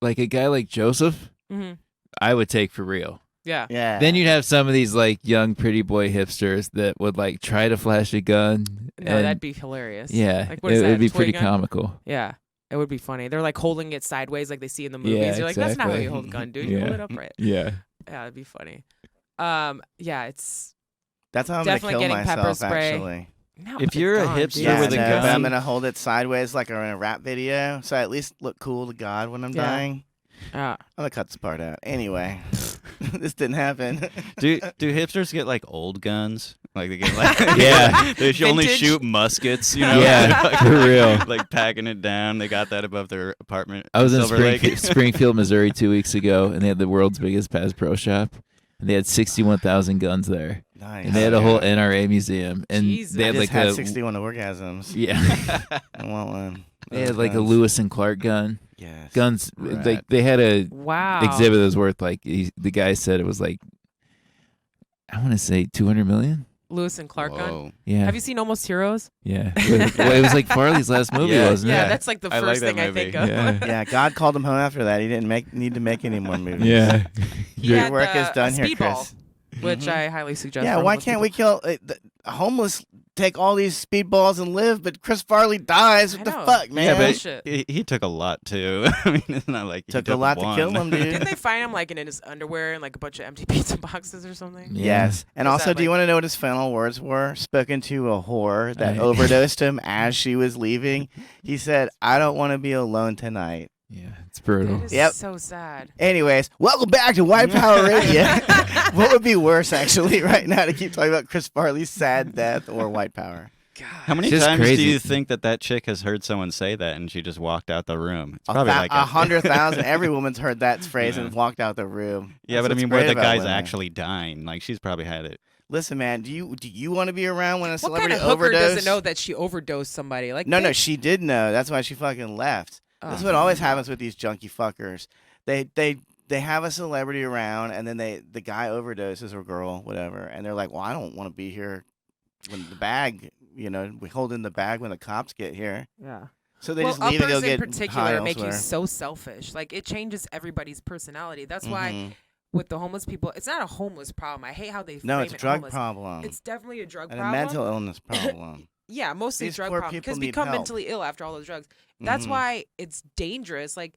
[SPEAKER 4] like a guy like Joseph,
[SPEAKER 2] hmm
[SPEAKER 4] I would take for real.
[SPEAKER 2] Yeah.
[SPEAKER 3] Yeah.
[SPEAKER 4] Then you'd have some of these like young pretty boy hipsters that would like try to flash a gun.
[SPEAKER 2] No,
[SPEAKER 4] and,
[SPEAKER 2] that'd be hilarious.
[SPEAKER 4] yeah,
[SPEAKER 2] Like, what is
[SPEAKER 4] it
[SPEAKER 2] that,
[SPEAKER 4] would be
[SPEAKER 2] a toy
[SPEAKER 4] pretty
[SPEAKER 2] gun?
[SPEAKER 4] comical.
[SPEAKER 2] Yeah. It would be funny. They're like holding it sideways like they see in the movies.
[SPEAKER 4] Yeah,
[SPEAKER 2] You're like, that's not how
[SPEAKER 4] exactly.
[SPEAKER 2] you hold a gun, dude. You hold
[SPEAKER 4] Yeah.
[SPEAKER 2] it upright.
[SPEAKER 4] Yeah.
[SPEAKER 2] Yeah, it'd be funny. Yeah, it's
[SPEAKER 3] That's how I'm going to
[SPEAKER 2] definitely
[SPEAKER 3] kill
[SPEAKER 2] getting pepper
[SPEAKER 3] myself,
[SPEAKER 2] spray.
[SPEAKER 3] actually.
[SPEAKER 2] not
[SPEAKER 5] If
[SPEAKER 2] with
[SPEAKER 5] you're a
[SPEAKER 2] gun,
[SPEAKER 5] hipster
[SPEAKER 2] dude.
[SPEAKER 3] Yeah,
[SPEAKER 5] with a
[SPEAKER 3] no,
[SPEAKER 5] gun.
[SPEAKER 3] but I'm going to hold it sideways like I'm in a rap video, so I at least look cool to God when I'm
[SPEAKER 2] Yeah.
[SPEAKER 3] dying.
[SPEAKER 2] Yeah.
[SPEAKER 3] I'm going to cut this part out. Anyway, this didn't happen.
[SPEAKER 5] Do hipsters get like old guns? Like they get like
[SPEAKER 4] Yeah.
[SPEAKER 5] they should only
[SPEAKER 2] Vintage?
[SPEAKER 5] shoot muskets, you know?
[SPEAKER 4] Yeah,
[SPEAKER 5] Like,
[SPEAKER 4] for real.
[SPEAKER 5] Like packing it down. They got that above their apartment.
[SPEAKER 4] I was in
[SPEAKER 5] Silver Lake.
[SPEAKER 4] Springfield, Missouri 2 weeks ago, and they had the world's biggest Bass Pro Shop. And they had 61,000 guns there.
[SPEAKER 3] Nice.
[SPEAKER 4] And they had a whole NRA museum. And
[SPEAKER 2] Jesus.
[SPEAKER 4] they
[SPEAKER 3] I
[SPEAKER 4] had
[SPEAKER 3] just
[SPEAKER 4] like
[SPEAKER 3] had
[SPEAKER 4] a
[SPEAKER 3] 61 orgasms.
[SPEAKER 4] yeah.
[SPEAKER 3] I want one.
[SPEAKER 4] They had like a
[SPEAKER 3] Guns.
[SPEAKER 4] Lewis and Clark gun.
[SPEAKER 3] Yes.
[SPEAKER 4] Guns
[SPEAKER 3] Right.
[SPEAKER 4] like they had a
[SPEAKER 2] Wow.
[SPEAKER 4] exhibit that was worth like the guy said it was like I want to say 200 million.
[SPEAKER 2] Lewis and Clark gun.
[SPEAKER 5] Whoa.
[SPEAKER 4] Yeah.
[SPEAKER 2] Have you seen Almost Heroes?
[SPEAKER 4] Yeah. Well, it was like Farley's last movie,
[SPEAKER 5] Yeah.
[SPEAKER 4] wasn't
[SPEAKER 2] Yeah,
[SPEAKER 4] it?
[SPEAKER 2] that's like the
[SPEAKER 5] I like
[SPEAKER 2] first
[SPEAKER 5] that
[SPEAKER 2] thing I
[SPEAKER 5] movie.
[SPEAKER 2] think of.
[SPEAKER 4] Yeah.
[SPEAKER 3] Yeah, God called him home after that. He didn't need to make any more movies.
[SPEAKER 4] Yeah.
[SPEAKER 2] He
[SPEAKER 3] Your
[SPEAKER 2] had
[SPEAKER 3] work
[SPEAKER 2] the-
[SPEAKER 3] is done here,
[SPEAKER 2] Speedball,
[SPEAKER 3] Chris.
[SPEAKER 2] which
[SPEAKER 3] Mhm.
[SPEAKER 2] I highly suggest.
[SPEAKER 3] Yeah,
[SPEAKER 2] for
[SPEAKER 3] why
[SPEAKER 2] homeless
[SPEAKER 3] can't
[SPEAKER 2] people.
[SPEAKER 3] we kill homeless take all these speedballs and live, but Chris Farley dies. What the
[SPEAKER 2] know.
[SPEAKER 3] fuck, man?
[SPEAKER 5] Yeah, but
[SPEAKER 2] Shit.
[SPEAKER 5] he took a lot too. I mean, it's not like he
[SPEAKER 3] took a lot
[SPEAKER 5] one.
[SPEAKER 3] to kill him, dude.
[SPEAKER 2] Didn't they find him like in his underwear and like a bunch of empty pizza boxes or something?
[SPEAKER 4] Yeah.
[SPEAKER 3] Yes. And
[SPEAKER 2] Was
[SPEAKER 3] also,
[SPEAKER 2] that,
[SPEAKER 3] do you
[SPEAKER 2] like-
[SPEAKER 3] want to know what his final words were? Spoken to a whore that
[SPEAKER 4] I-
[SPEAKER 3] overdosed him as she was leaving. He said, I don't want to be alone tonight.
[SPEAKER 4] Yeah, it's brutal.
[SPEAKER 2] That is
[SPEAKER 3] Yep.
[SPEAKER 2] so sad.
[SPEAKER 3] Anyways, welcome back to White Power Radio. What would be worse, actually, right now, to keep talking about Chris Farley's sad death or White Power?
[SPEAKER 2] God.
[SPEAKER 5] How many
[SPEAKER 4] It's just
[SPEAKER 5] times
[SPEAKER 4] crazy.
[SPEAKER 5] do you think that chick has heard someone say that and she just walked out the room? It's probably like
[SPEAKER 3] 100,000. Every woman's heard that phrase
[SPEAKER 5] Yeah.
[SPEAKER 3] and walked out the room.
[SPEAKER 5] Yeah,
[SPEAKER 3] That's
[SPEAKER 5] but I
[SPEAKER 3] what's
[SPEAKER 5] mean, where
[SPEAKER 3] great
[SPEAKER 5] the
[SPEAKER 3] about
[SPEAKER 5] guy's
[SPEAKER 3] women.
[SPEAKER 5] actually dying, like she's probably had it.
[SPEAKER 3] Listen, man, do you want to be around when a
[SPEAKER 2] What
[SPEAKER 3] celebrity
[SPEAKER 2] kind of hooker
[SPEAKER 3] overdose?
[SPEAKER 2] doesn't know that she overdosed somebody? Like
[SPEAKER 3] No,
[SPEAKER 2] bitch.
[SPEAKER 3] she did know. That's why she fucking left. This is what always happens with these junkie fuckers. They have a celebrity around, and then the guy overdoses, or girl, whatever, and they're like, well, I don't want to be here when the bag, we hold in the bag when the cops get here.
[SPEAKER 2] Yeah.
[SPEAKER 3] So they
[SPEAKER 2] Well,
[SPEAKER 3] just leave and go
[SPEAKER 2] uppers in
[SPEAKER 3] get
[SPEAKER 2] particular
[SPEAKER 3] high
[SPEAKER 2] make you
[SPEAKER 3] elsewhere.
[SPEAKER 2] so selfish. Like it changes everybody's personality. That's why
[SPEAKER 3] Mhm.
[SPEAKER 2] with the homeless people, it's not a homeless problem. I hate how they
[SPEAKER 3] No,
[SPEAKER 2] frame
[SPEAKER 3] it's a
[SPEAKER 2] it
[SPEAKER 3] drug
[SPEAKER 2] homeless.
[SPEAKER 3] problem
[SPEAKER 2] It's definitely a drug
[SPEAKER 3] and
[SPEAKER 2] problem.
[SPEAKER 3] a mental illness problem.
[SPEAKER 2] Yeah, mostly
[SPEAKER 3] These
[SPEAKER 2] drug
[SPEAKER 3] poor
[SPEAKER 2] problem
[SPEAKER 3] people
[SPEAKER 2] because
[SPEAKER 3] need
[SPEAKER 2] become
[SPEAKER 3] help.
[SPEAKER 2] mentally ill after all those drugs. That's
[SPEAKER 3] Mhm.
[SPEAKER 2] why it's dangerous. Like,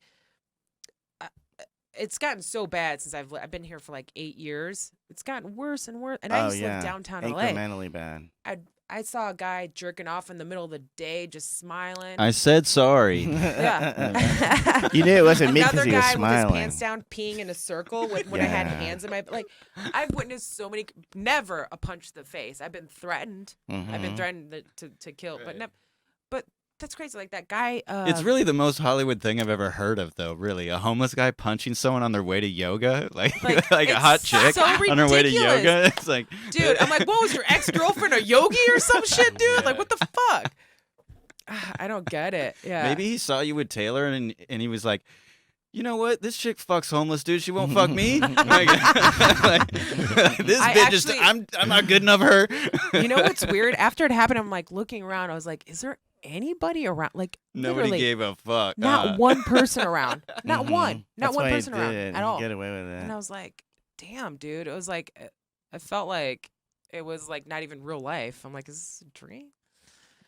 [SPEAKER 2] it's gotten so bad since I've been here for like 8 years. It's gotten worse and worse. And I used to live downtown LA.
[SPEAKER 3] Incrementally bad.
[SPEAKER 2] I saw a guy jerking off in the middle of the day, just smiling.
[SPEAKER 5] I said sorry.
[SPEAKER 2] Yeah.
[SPEAKER 3] You knew it wasn't me because
[SPEAKER 2] Another
[SPEAKER 3] he was
[SPEAKER 2] guy with his
[SPEAKER 3] smiling.
[SPEAKER 2] pants down, peeing in a circle when I had
[SPEAKER 3] Yeah.
[SPEAKER 2] hands in my like. I've witnessed so many. Never a punch to the face. I've been threatened. I've been
[SPEAKER 3] Mhm.
[SPEAKER 2] threatened to kill, but but that's crazy. Like that guy.
[SPEAKER 5] It's really the most Hollywood thing I've ever heard of, though. Really, a homeless guy punching someone on their way to yoga, like
[SPEAKER 2] Like,
[SPEAKER 5] like a
[SPEAKER 2] it's
[SPEAKER 5] hot chick
[SPEAKER 2] so
[SPEAKER 5] on her way to
[SPEAKER 2] ridiculous.
[SPEAKER 5] yoga. It's like,
[SPEAKER 2] Dude, I'm like, what was your ex-girlfriend a yogi or some shit, dude? Like, what the fuck? I don't get it. Yeah.
[SPEAKER 5] maybe he saw you with Taylor and he was like, you know what? This chick fucks homeless dude. She won't fuck me. Like, this
[SPEAKER 2] I
[SPEAKER 5] bitch is.
[SPEAKER 2] actually-
[SPEAKER 5] I'm not good enough for her.
[SPEAKER 2] You know what's weird? After it happened, I'm like looking around. I was like, is there anybody around? Like,
[SPEAKER 5] Nobody
[SPEAKER 2] literally,
[SPEAKER 5] gave a fuck.
[SPEAKER 2] not one person around. Not
[SPEAKER 3] Mhm.
[SPEAKER 2] one. Not
[SPEAKER 3] That's
[SPEAKER 2] one
[SPEAKER 3] why he
[SPEAKER 2] person
[SPEAKER 3] did
[SPEAKER 2] around
[SPEAKER 3] it.
[SPEAKER 2] at
[SPEAKER 3] He
[SPEAKER 2] all.
[SPEAKER 3] Get away with
[SPEAKER 2] And I
[SPEAKER 3] it.
[SPEAKER 2] was like, damn, dude. It was like, I felt like it was like not even real life. I'm like, is this a dream?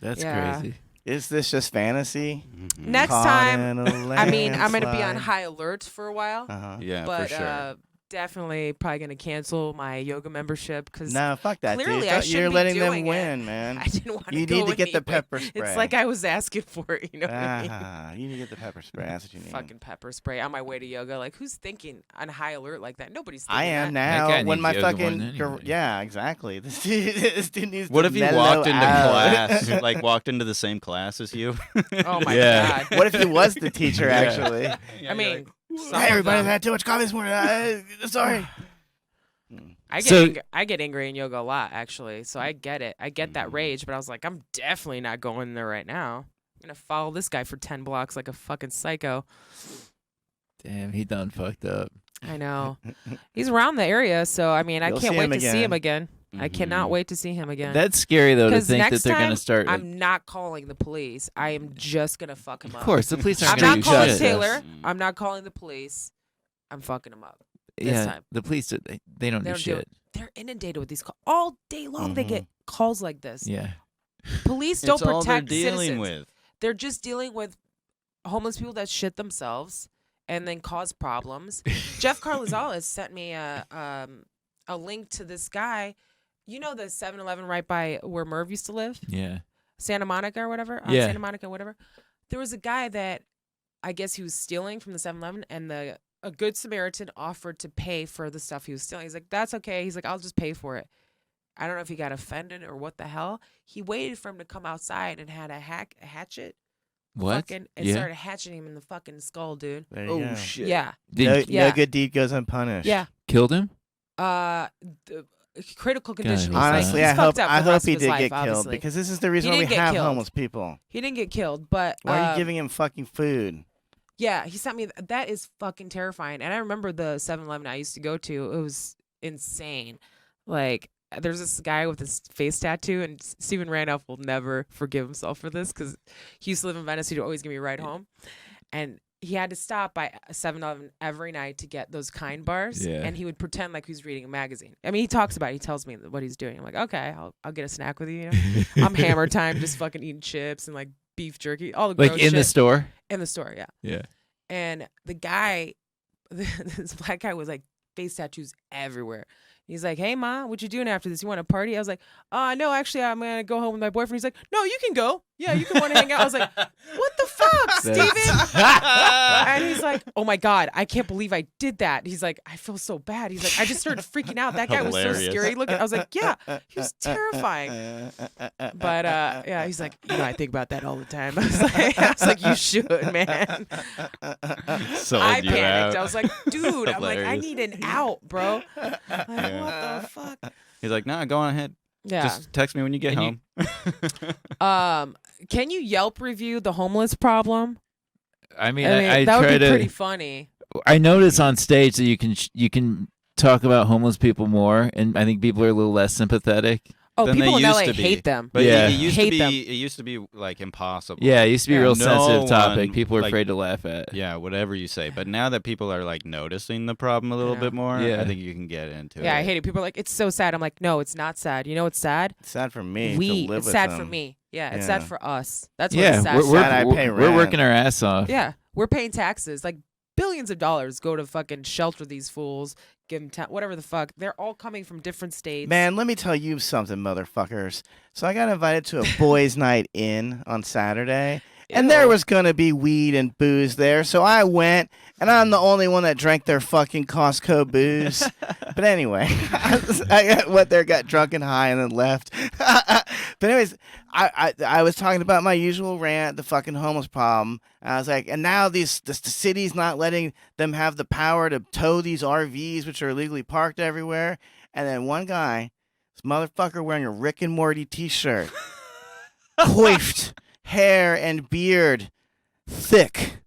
[SPEAKER 4] That's
[SPEAKER 2] Yeah.
[SPEAKER 4] crazy.
[SPEAKER 3] Is this just fantasy?
[SPEAKER 2] Next
[SPEAKER 3] Caught
[SPEAKER 2] time,
[SPEAKER 3] in a
[SPEAKER 2] I mean, I'm going to be on
[SPEAKER 3] landslide.
[SPEAKER 2] high alert for a while.
[SPEAKER 3] Uh-huh.
[SPEAKER 5] Yeah,
[SPEAKER 2] but
[SPEAKER 5] for sure.
[SPEAKER 2] definitely probably going to cancel my yoga membership because
[SPEAKER 3] No, fuck that,
[SPEAKER 2] clearly
[SPEAKER 3] dude.
[SPEAKER 2] I
[SPEAKER 3] You're
[SPEAKER 2] shouldn't be
[SPEAKER 3] letting them
[SPEAKER 2] doing it.
[SPEAKER 3] win, man.
[SPEAKER 2] I didn't want to
[SPEAKER 3] You
[SPEAKER 2] go
[SPEAKER 3] need to get the
[SPEAKER 2] anyway.
[SPEAKER 3] pepper spray.
[SPEAKER 2] It's like I was asking for it, you know what I mean?
[SPEAKER 3] Ah, you need to get the pepper spray. That's what you need.
[SPEAKER 2] Fucking pepper spray on my way to yoga. Like, who's thinking on high alert like that? Nobody's thinking
[SPEAKER 3] I am
[SPEAKER 2] that.
[SPEAKER 3] now.
[SPEAKER 4] guy
[SPEAKER 3] When
[SPEAKER 4] needs
[SPEAKER 3] my
[SPEAKER 4] yoga more
[SPEAKER 3] fucking
[SPEAKER 4] than anybody.
[SPEAKER 3] yeah, exactly. This dude needs
[SPEAKER 5] What
[SPEAKER 3] to
[SPEAKER 5] if he
[SPEAKER 3] mellow
[SPEAKER 5] walked into
[SPEAKER 3] out.
[SPEAKER 5] class, like walked into the same class as you?
[SPEAKER 2] Oh my
[SPEAKER 4] Yeah.
[SPEAKER 2] God.
[SPEAKER 3] What if he was the teacher? Actually,
[SPEAKER 2] I mean, some
[SPEAKER 3] hey,
[SPEAKER 2] of
[SPEAKER 3] everybody, I've
[SPEAKER 2] them-
[SPEAKER 3] had too much coffee this morning. Sorry.
[SPEAKER 2] I get angry in yoga a lot, actually. So I get it. I get
[SPEAKER 3] Mm.
[SPEAKER 2] that rage, but I was like, I'm definitely not going there right now. I'm gonna follow this guy for 10 blocks like a fucking psycho.
[SPEAKER 4] Damn, he done fucked up.
[SPEAKER 2] I know. He's around the area, so I mean, I
[SPEAKER 3] You'll
[SPEAKER 2] can't
[SPEAKER 3] see
[SPEAKER 2] wait
[SPEAKER 3] him
[SPEAKER 2] to see him
[SPEAKER 3] again.
[SPEAKER 2] again. I cannot wait to see him again.
[SPEAKER 4] That's scary though to
[SPEAKER 2] 'Cause
[SPEAKER 4] think that
[SPEAKER 2] next
[SPEAKER 4] they're
[SPEAKER 2] time,
[SPEAKER 4] gonna start. Like,
[SPEAKER 2] I'm not calling the police. I am just gonna fuck him
[SPEAKER 4] of
[SPEAKER 2] up.
[SPEAKER 4] course, the police
[SPEAKER 2] I'm
[SPEAKER 4] aren't gonna
[SPEAKER 2] not
[SPEAKER 4] do
[SPEAKER 2] calling
[SPEAKER 4] shit.
[SPEAKER 2] Taylor. I'm not calling the police. I'm fucking him up. this
[SPEAKER 4] Yeah,
[SPEAKER 2] time.
[SPEAKER 4] the police they don't
[SPEAKER 2] They
[SPEAKER 4] do
[SPEAKER 2] don't do
[SPEAKER 4] shit.
[SPEAKER 2] it. They're inundated with these calls all day long. They get calls like this.
[SPEAKER 4] Yeah.
[SPEAKER 2] Police don't
[SPEAKER 5] It's all they're
[SPEAKER 2] protect
[SPEAKER 5] dealing
[SPEAKER 2] citizens.
[SPEAKER 5] with.
[SPEAKER 2] They're just dealing with homeless people that shit themselves and then cause problems. Jeff Carlizales sent me a link to this guy. You know the 7-Eleven right by where Merv used to live?
[SPEAKER 4] Yeah.
[SPEAKER 2] Santa Monica or whatever?
[SPEAKER 4] Yeah.
[SPEAKER 2] Santa Monica, whatever. There was a guy that I guess he was stealing from the 7-Eleven and a good Samaritan offered to pay for the stuff he was stealing. He's like, that's okay. He's like, I'll just pay for it. I don't know if he got offended or what the hell. He waited for him to come outside and had a hatchet.
[SPEAKER 4] What?
[SPEAKER 2] And
[SPEAKER 4] Yeah.
[SPEAKER 2] started hatcheting him in the fucking skull, dude.
[SPEAKER 3] There you
[SPEAKER 5] Oh
[SPEAKER 3] go.
[SPEAKER 5] shit.
[SPEAKER 2] Yeah.
[SPEAKER 4] Did
[SPEAKER 3] No
[SPEAKER 2] Yeah.
[SPEAKER 3] good deed goes unpunished.
[SPEAKER 2] Yeah.
[SPEAKER 4] killed him?
[SPEAKER 2] The critical condition.
[SPEAKER 4] God,
[SPEAKER 2] He's like,
[SPEAKER 3] Honestly,
[SPEAKER 2] he's
[SPEAKER 3] I hope
[SPEAKER 2] fucked up for the rest
[SPEAKER 3] he
[SPEAKER 2] of his
[SPEAKER 3] did
[SPEAKER 2] life,
[SPEAKER 3] get killed
[SPEAKER 2] obviously.
[SPEAKER 3] because this is the reason
[SPEAKER 2] He
[SPEAKER 3] why we
[SPEAKER 2] didn't get
[SPEAKER 3] have
[SPEAKER 2] killed.
[SPEAKER 3] homeless people.
[SPEAKER 2] He didn't get killed, but
[SPEAKER 3] Why are you giving him fucking food?
[SPEAKER 2] yeah, he sent me that is fucking terrifying. And I remember the 7-Eleven I used to go to. It was insane. Like there's this guy with his face tattoo, and Steven Randolph will never forgive himself for this because he used to live in Venice. He'd always give me a ride home, and he had to stop by a 7-Eleven every night to get those Kind bars,
[SPEAKER 4] Yeah.
[SPEAKER 2] and he would pretend like he was reading a magazine. I mean, he talks about it. He tells me what he's doing. I'm like, okay, I'll get a snack with you. I'm hammer time, just fucking eating chips and like beef jerky, all the
[SPEAKER 4] Like
[SPEAKER 2] gross
[SPEAKER 4] in the
[SPEAKER 2] shit.
[SPEAKER 4] store.
[SPEAKER 2] In the store, yeah.
[SPEAKER 4] Yeah.
[SPEAKER 2] And the guy, this black guy was like face tattoos everywhere. He's like, hey, Ma, what you doing after this? You want to party? I was like, no, actually, I'm going to go home with my boyfriend. He's like, no, you can go. Yeah, you can want to hang out. I was like, what the fuck, Steven? And he's like, oh, my God, I can't believe I did that. He's like, I feel so bad. He's like, I just started freaking out. That guy was so
[SPEAKER 5] Hilarious.
[SPEAKER 2] scary looking. I was like, yeah, he was terrifying. But, yeah, he's like, I think about that all the time. I was like, you should, man.
[SPEAKER 5] Sold
[SPEAKER 2] I
[SPEAKER 5] you
[SPEAKER 2] panicked.
[SPEAKER 5] out.
[SPEAKER 2] I was like, dude, I'm like, I
[SPEAKER 5] Hilarious.
[SPEAKER 2] need an out, bro. Like,
[SPEAKER 5] Yeah.
[SPEAKER 2] what the fuck?
[SPEAKER 5] He's like, nah, go on ahead.
[SPEAKER 2] Yeah.
[SPEAKER 5] Just text me when you get
[SPEAKER 4] And
[SPEAKER 5] home.
[SPEAKER 2] Can you Yelp review the homeless problem?
[SPEAKER 4] I mean,
[SPEAKER 2] I mean,
[SPEAKER 4] I
[SPEAKER 2] that would
[SPEAKER 4] try
[SPEAKER 2] be pretty
[SPEAKER 4] to.
[SPEAKER 2] funny.
[SPEAKER 4] I notice on stage that you can talk about homeless people more, and I think people are a little less sympathetic.
[SPEAKER 2] Oh,
[SPEAKER 5] Than
[SPEAKER 2] people
[SPEAKER 5] they
[SPEAKER 2] in
[SPEAKER 5] used
[SPEAKER 2] LA
[SPEAKER 5] to be.
[SPEAKER 2] hate them.
[SPEAKER 5] But
[SPEAKER 4] Yeah.
[SPEAKER 5] it used
[SPEAKER 2] Hate
[SPEAKER 5] to
[SPEAKER 2] them.
[SPEAKER 5] be. It used to be like impossible.
[SPEAKER 4] Yeah, it used to be a
[SPEAKER 2] Yeah.
[SPEAKER 4] real
[SPEAKER 5] No
[SPEAKER 4] sensitive topic.
[SPEAKER 5] one,
[SPEAKER 4] People are
[SPEAKER 5] like-
[SPEAKER 4] afraid to laugh at.
[SPEAKER 5] Yeah, whatever you say. But now that people are like noticing the problem a little
[SPEAKER 2] Yeah.
[SPEAKER 5] bit more,
[SPEAKER 4] Yeah.
[SPEAKER 5] I think you can get into it.
[SPEAKER 2] Yeah, I hate it. People are like, it's so sad. I'm like, no, it's not sad. You know what's sad?
[SPEAKER 3] It's sad for me to
[SPEAKER 2] We.
[SPEAKER 3] live
[SPEAKER 2] It's
[SPEAKER 3] with
[SPEAKER 2] sad
[SPEAKER 3] them.
[SPEAKER 2] for me. Yeah, it's
[SPEAKER 3] Yeah.
[SPEAKER 2] sad for us. That's what
[SPEAKER 4] Yeah,
[SPEAKER 2] it's sad
[SPEAKER 4] we're,
[SPEAKER 2] for.
[SPEAKER 3] Sad I pay
[SPEAKER 4] we're
[SPEAKER 3] rent.
[SPEAKER 4] working our ass off.
[SPEAKER 2] Yeah, we're paying taxes. Like billions of dollars go to fucking shelter these fools, give them whatever the fuck. They're all coming from different states.
[SPEAKER 3] Man, let me tell you something, motherfuckers. So I got invited to a boys' night in on Saturday, and there
[SPEAKER 2] Ew.
[SPEAKER 3] was gonna be weed and booze there. So I went, and I'm the only one that drank their fucking Costco booze. But anyway, I went there, got drunk and high, and then left. But anyways, I was talking about my usual rant, the fucking homeless problem. I was like, and now the city's not letting them have the power to tow these RVs, which are illegally parked everywhere. And then one guy, this motherfucker wearing a Rick and Morty t-shirt, coiffed hair and beard, thick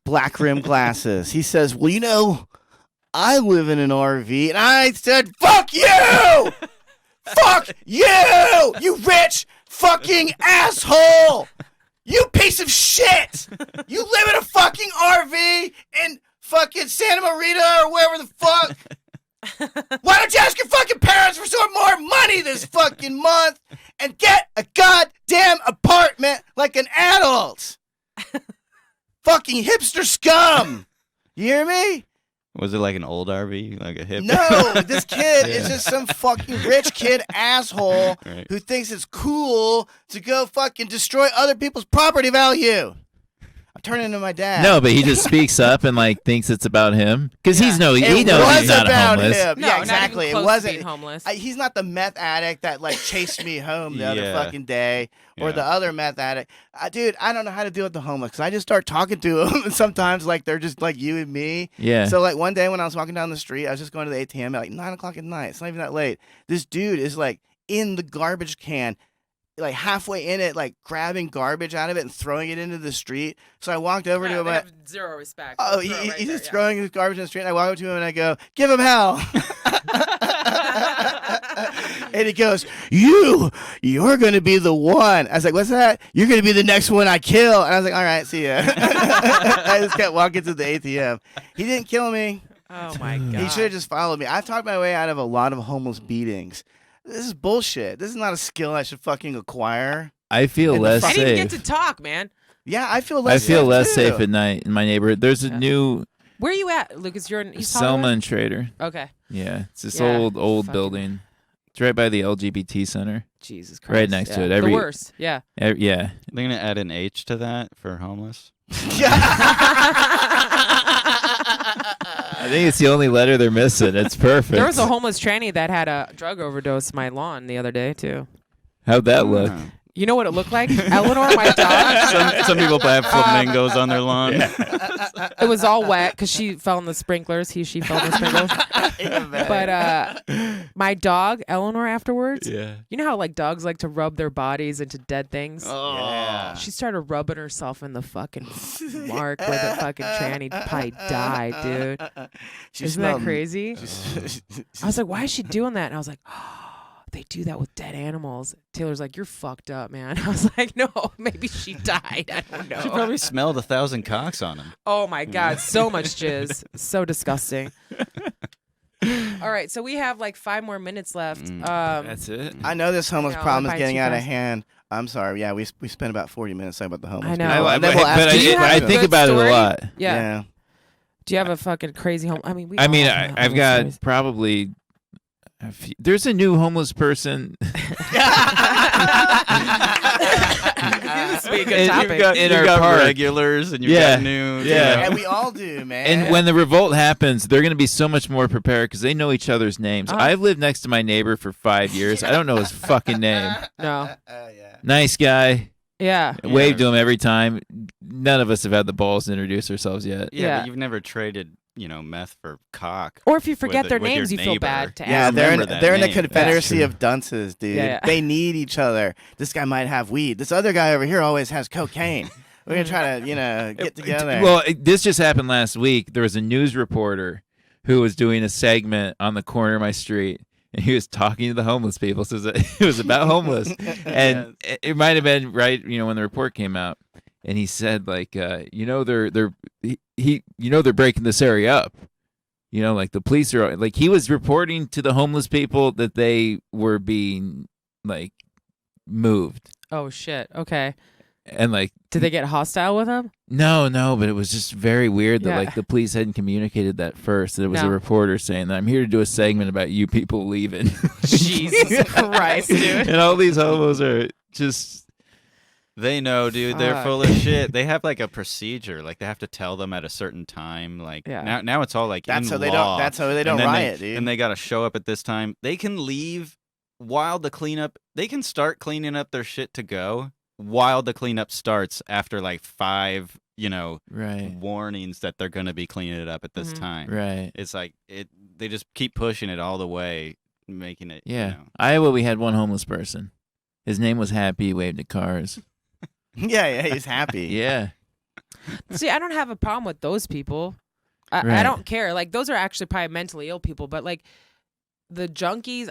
[SPEAKER 3] black rim glasses. He says, well, you know, I live in an RV. And I said, fuck you! Fuck you! You rich fucking asshole! You piece of shit! You live in a fucking RV in fucking Santa Marita or wherever the fuck. Why don't you ask your fucking parents for some more money this fucking month and get a goddamn apartment like an adult? Fucking hipster scum. You hear me?
[SPEAKER 5] Was it like an old RV, like a hip?
[SPEAKER 3] No, this kid is
[SPEAKER 5] Yeah.
[SPEAKER 3] just some fucking rich kid asshole
[SPEAKER 5] Right.
[SPEAKER 3] who thinks it's cool to go fucking destroy other people's property value. I'm turning into my dad.
[SPEAKER 4] No, but he just speaks up and like thinks it's about him because he
[SPEAKER 3] It
[SPEAKER 4] knows
[SPEAKER 3] was
[SPEAKER 4] he's not
[SPEAKER 3] about
[SPEAKER 4] homeless.
[SPEAKER 3] him.
[SPEAKER 2] No,
[SPEAKER 3] Yeah,
[SPEAKER 2] not
[SPEAKER 3] exactly.
[SPEAKER 2] even close
[SPEAKER 3] It
[SPEAKER 2] to
[SPEAKER 3] wasn't.
[SPEAKER 2] being homeless.
[SPEAKER 3] He's not the meth addict that like chased me home the other
[SPEAKER 5] Yeah.
[SPEAKER 3] fucking day, or
[SPEAKER 5] Yeah.
[SPEAKER 3] the other meth addict. Dude, I don't know how to deal with the homeless because I just start talking to them, and sometimes like they're just like you and me.
[SPEAKER 4] Yeah.
[SPEAKER 3] So like one day when I was walking down the street, I was just going to the ATM at like 9:00 at night. It's not even that late. This dude is like in the garbage can, like halfway in it, like grabbing garbage out of it and throwing it into the street. So I walked over to
[SPEAKER 2] Yeah,
[SPEAKER 3] him.
[SPEAKER 2] they
[SPEAKER 3] I-
[SPEAKER 2] have zero respect.
[SPEAKER 3] Oh,
[SPEAKER 2] Throw it right
[SPEAKER 3] he's
[SPEAKER 2] there,
[SPEAKER 3] just
[SPEAKER 2] yeah.
[SPEAKER 3] throwing his garbage in the street. And I walk up to him and I go, "Give him hell." And he goes, "You're gonna be the one." I was like, "What's that?" "You're gonna be the next one I kill." And I was like, "All right, see ya." I just kept walking to the ATM. He didn't kill me.
[SPEAKER 2] Oh my god.
[SPEAKER 3] He should have just followed me. I've talked my way out of a lot of homeless beatings. This is bullshit. This is not a skill I should fucking acquire.
[SPEAKER 4] I feel
[SPEAKER 3] And the
[SPEAKER 4] less
[SPEAKER 2] I didn't even
[SPEAKER 4] safe.
[SPEAKER 2] get to talk, man.
[SPEAKER 3] Yeah, I feel
[SPEAKER 4] I
[SPEAKER 3] less.
[SPEAKER 4] feel
[SPEAKER 3] safe,
[SPEAKER 4] less
[SPEAKER 3] too.
[SPEAKER 4] safe at night in my neighborhood. There's a
[SPEAKER 2] Yeah.
[SPEAKER 4] new
[SPEAKER 2] Where are you at, Lucas? You're in East
[SPEAKER 4] Selma
[SPEAKER 2] Hollywood?
[SPEAKER 4] and Trader.
[SPEAKER 2] Okay.
[SPEAKER 4] Yeah, it's this
[SPEAKER 2] Yeah,
[SPEAKER 4] old
[SPEAKER 2] fucking-
[SPEAKER 4] building. It's right by the LGBT center.
[SPEAKER 2] Jesus Christ.
[SPEAKER 4] Right next to
[SPEAKER 2] Yeah.
[SPEAKER 4] it. Every-
[SPEAKER 2] the worst. Yeah.
[SPEAKER 4] Yeah.
[SPEAKER 5] They're gonna add an H to that for homeless.
[SPEAKER 4] I think it's the only letter they're missing. It's perfect.
[SPEAKER 2] There was a homeless tranny that had a drug overdose on my lawn the other day too.
[SPEAKER 4] How'd that look?
[SPEAKER 5] Oh.
[SPEAKER 2] You know what it looked like? Eleanor, my dog.
[SPEAKER 5] Some people have flamingos on their lawn.
[SPEAKER 2] It was all wet because she fell in the sprinklers. She fell in the sprinklers. But my dog, Eleanor, afterwards,
[SPEAKER 4] Yeah.
[SPEAKER 2] you know how like dogs like to rub their bodies into dead things?
[SPEAKER 3] Yeah.
[SPEAKER 2] She started rubbing herself in the fucking mark where the fucking tranny probably died, dude.
[SPEAKER 3] She
[SPEAKER 2] Isn't that
[SPEAKER 3] smelled-
[SPEAKER 2] crazy? I was like, why is she doing that? And I was like, they do that with dead animals. Taylor's like, you're fucked up, man. I was like, no, maybe she died. I don't know.
[SPEAKER 5] She probably smelled 1,000 cocks on him.
[SPEAKER 2] Oh my God, so much jizz. So disgusting. All right, so we have like 5 more minutes left.
[SPEAKER 4] That's it.
[SPEAKER 3] I know this homeless
[SPEAKER 2] I know,
[SPEAKER 3] problem
[SPEAKER 2] it
[SPEAKER 3] is
[SPEAKER 2] bites
[SPEAKER 3] getting
[SPEAKER 2] you
[SPEAKER 3] out of
[SPEAKER 2] fast.
[SPEAKER 3] hand. I'm sorry. Yeah, we spent about 40 minutes talking about the homeless.
[SPEAKER 2] I know.
[SPEAKER 3] people.
[SPEAKER 4] I,
[SPEAKER 3] And then we'll ask
[SPEAKER 2] Do you have
[SPEAKER 4] I
[SPEAKER 2] a
[SPEAKER 4] think
[SPEAKER 2] good
[SPEAKER 4] about it
[SPEAKER 2] story?
[SPEAKER 4] a lot.
[SPEAKER 2] Yeah. Do you have a fucking crazy home? I mean, we.
[SPEAKER 4] I
[SPEAKER 2] all
[SPEAKER 4] mean,
[SPEAKER 2] have
[SPEAKER 4] I've
[SPEAKER 2] homeless
[SPEAKER 4] got
[SPEAKER 2] stories.
[SPEAKER 4] probably. There's a new homeless person.
[SPEAKER 2] This would be a good
[SPEAKER 4] And
[SPEAKER 2] topic.
[SPEAKER 4] you've got- in
[SPEAKER 5] You've
[SPEAKER 4] our
[SPEAKER 5] got
[SPEAKER 4] park.
[SPEAKER 5] regulars and you've
[SPEAKER 4] Yeah.
[SPEAKER 5] got new.
[SPEAKER 4] Yeah.
[SPEAKER 3] And we all do, man.
[SPEAKER 4] And when the revolt happens, they're going to be so much more prepared because they know each other's names. I've lived next to my neighbor for 5 years. I don't know his fucking name.
[SPEAKER 2] No.
[SPEAKER 3] Yeah.
[SPEAKER 4] Nice guy.
[SPEAKER 2] Yeah.
[SPEAKER 4] Wave to him every time. None of us have had the balls to introduce ourselves yet.
[SPEAKER 2] Yeah.
[SPEAKER 5] But you've never traded, meth for cock.
[SPEAKER 2] Or if you forget
[SPEAKER 5] with
[SPEAKER 2] their
[SPEAKER 5] your
[SPEAKER 2] names, you feel
[SPEAKER 5] neighbor.
[SPEAKER 2] bad to
[SPEAKER 3] Yeah,
[SPEAKER 2] ask.
[SPEAKER 3] they're
[SPEAKER 5] remember that
[SPEAKER 3] they're in a
[SPEAKER 5] name.
[SPEAKER 3] confederacy
[SPEAKER 4] That's
[SPEAKER 3] of dunces, dude.
[SPEAKER 2] Yeah.
[SPEAKER 3] They need each other. This guy might have weed. This other guy over here always has cocaine. We're gonna try to, get together.
[SPEAKER 4] Well, this just happened last week. There was a news reporter who was doing a segment on the corner of my street, and he was talking to the homeless people. So it was about homeless, and it might have been right, when the report came out, and he said like, they're breaking this area up. Like the police are like, he was reporting to the homeless people that they were being like moved,
[SPEAKER 2] Oh shit. Okay.
[SPEAKER 4] and like.
[SPEAKER 2] Did they get hostile with him?
[SPEAKER 4] No, but it was just very weird that
[SPEAKER 2] Yeah.
[SPEAKER 4] like the police hadn't communicated that first. That it was
[SPEAKER 2] No.
[SPEAKER 4] a reporter saying that I'm here to do a segment about you people leaving.
[SPEAKER 2] Jesus Christ, dude.
[SPEAKER 4] And all these homos are just
[SPEAKER 5] They know, dude. They're
[SPEAKER 2] Fuck.
[SPEAKER 5] full of shit. They have like a procedure. Like they have to tell them at a certain time. Like
[SPEAKER 2] Yeah.
[SPEAKER 5] now it's all like
[SPEAKER 3] that's
[SPEAKER 5] in
[SPEAKER 3] so they
[SPEAKER 5] law.
[SPEAKER 3] don't. That's so they don't
[SPEAKER 5] And then
[SPEAKER 3] riot, dude.
[SPEAKER 5] And they got to show up at this time. They can leave while the cleanup. They can start cleaning up their shit to go while the cleanup starts after like 5,
[SPEAKER 4] right,
[SPEAKER 5] warnings that they're gonna be cleaning it up at this
[SPEAKER 2] Mhm.
[SPEAKER 5] time.
[SPEAKER 4] right.
[SPEAKER 5] It's like they just keep pushing it all the way, making it.
[SPEAKER 4] Yeah, Iowa, we had one homeless person. His name was Happy. He waved at cars.
[SPEAKER 3] yeah, he's happy.
[SPEAKER 4] Yeah,
[SPEAKER 2] See, I don't have a problem with those people. I
[SPEAKER 4] Right.
[SPEAKER 2] don't care. Like those are actually probably mentally ill people, but like the junkies,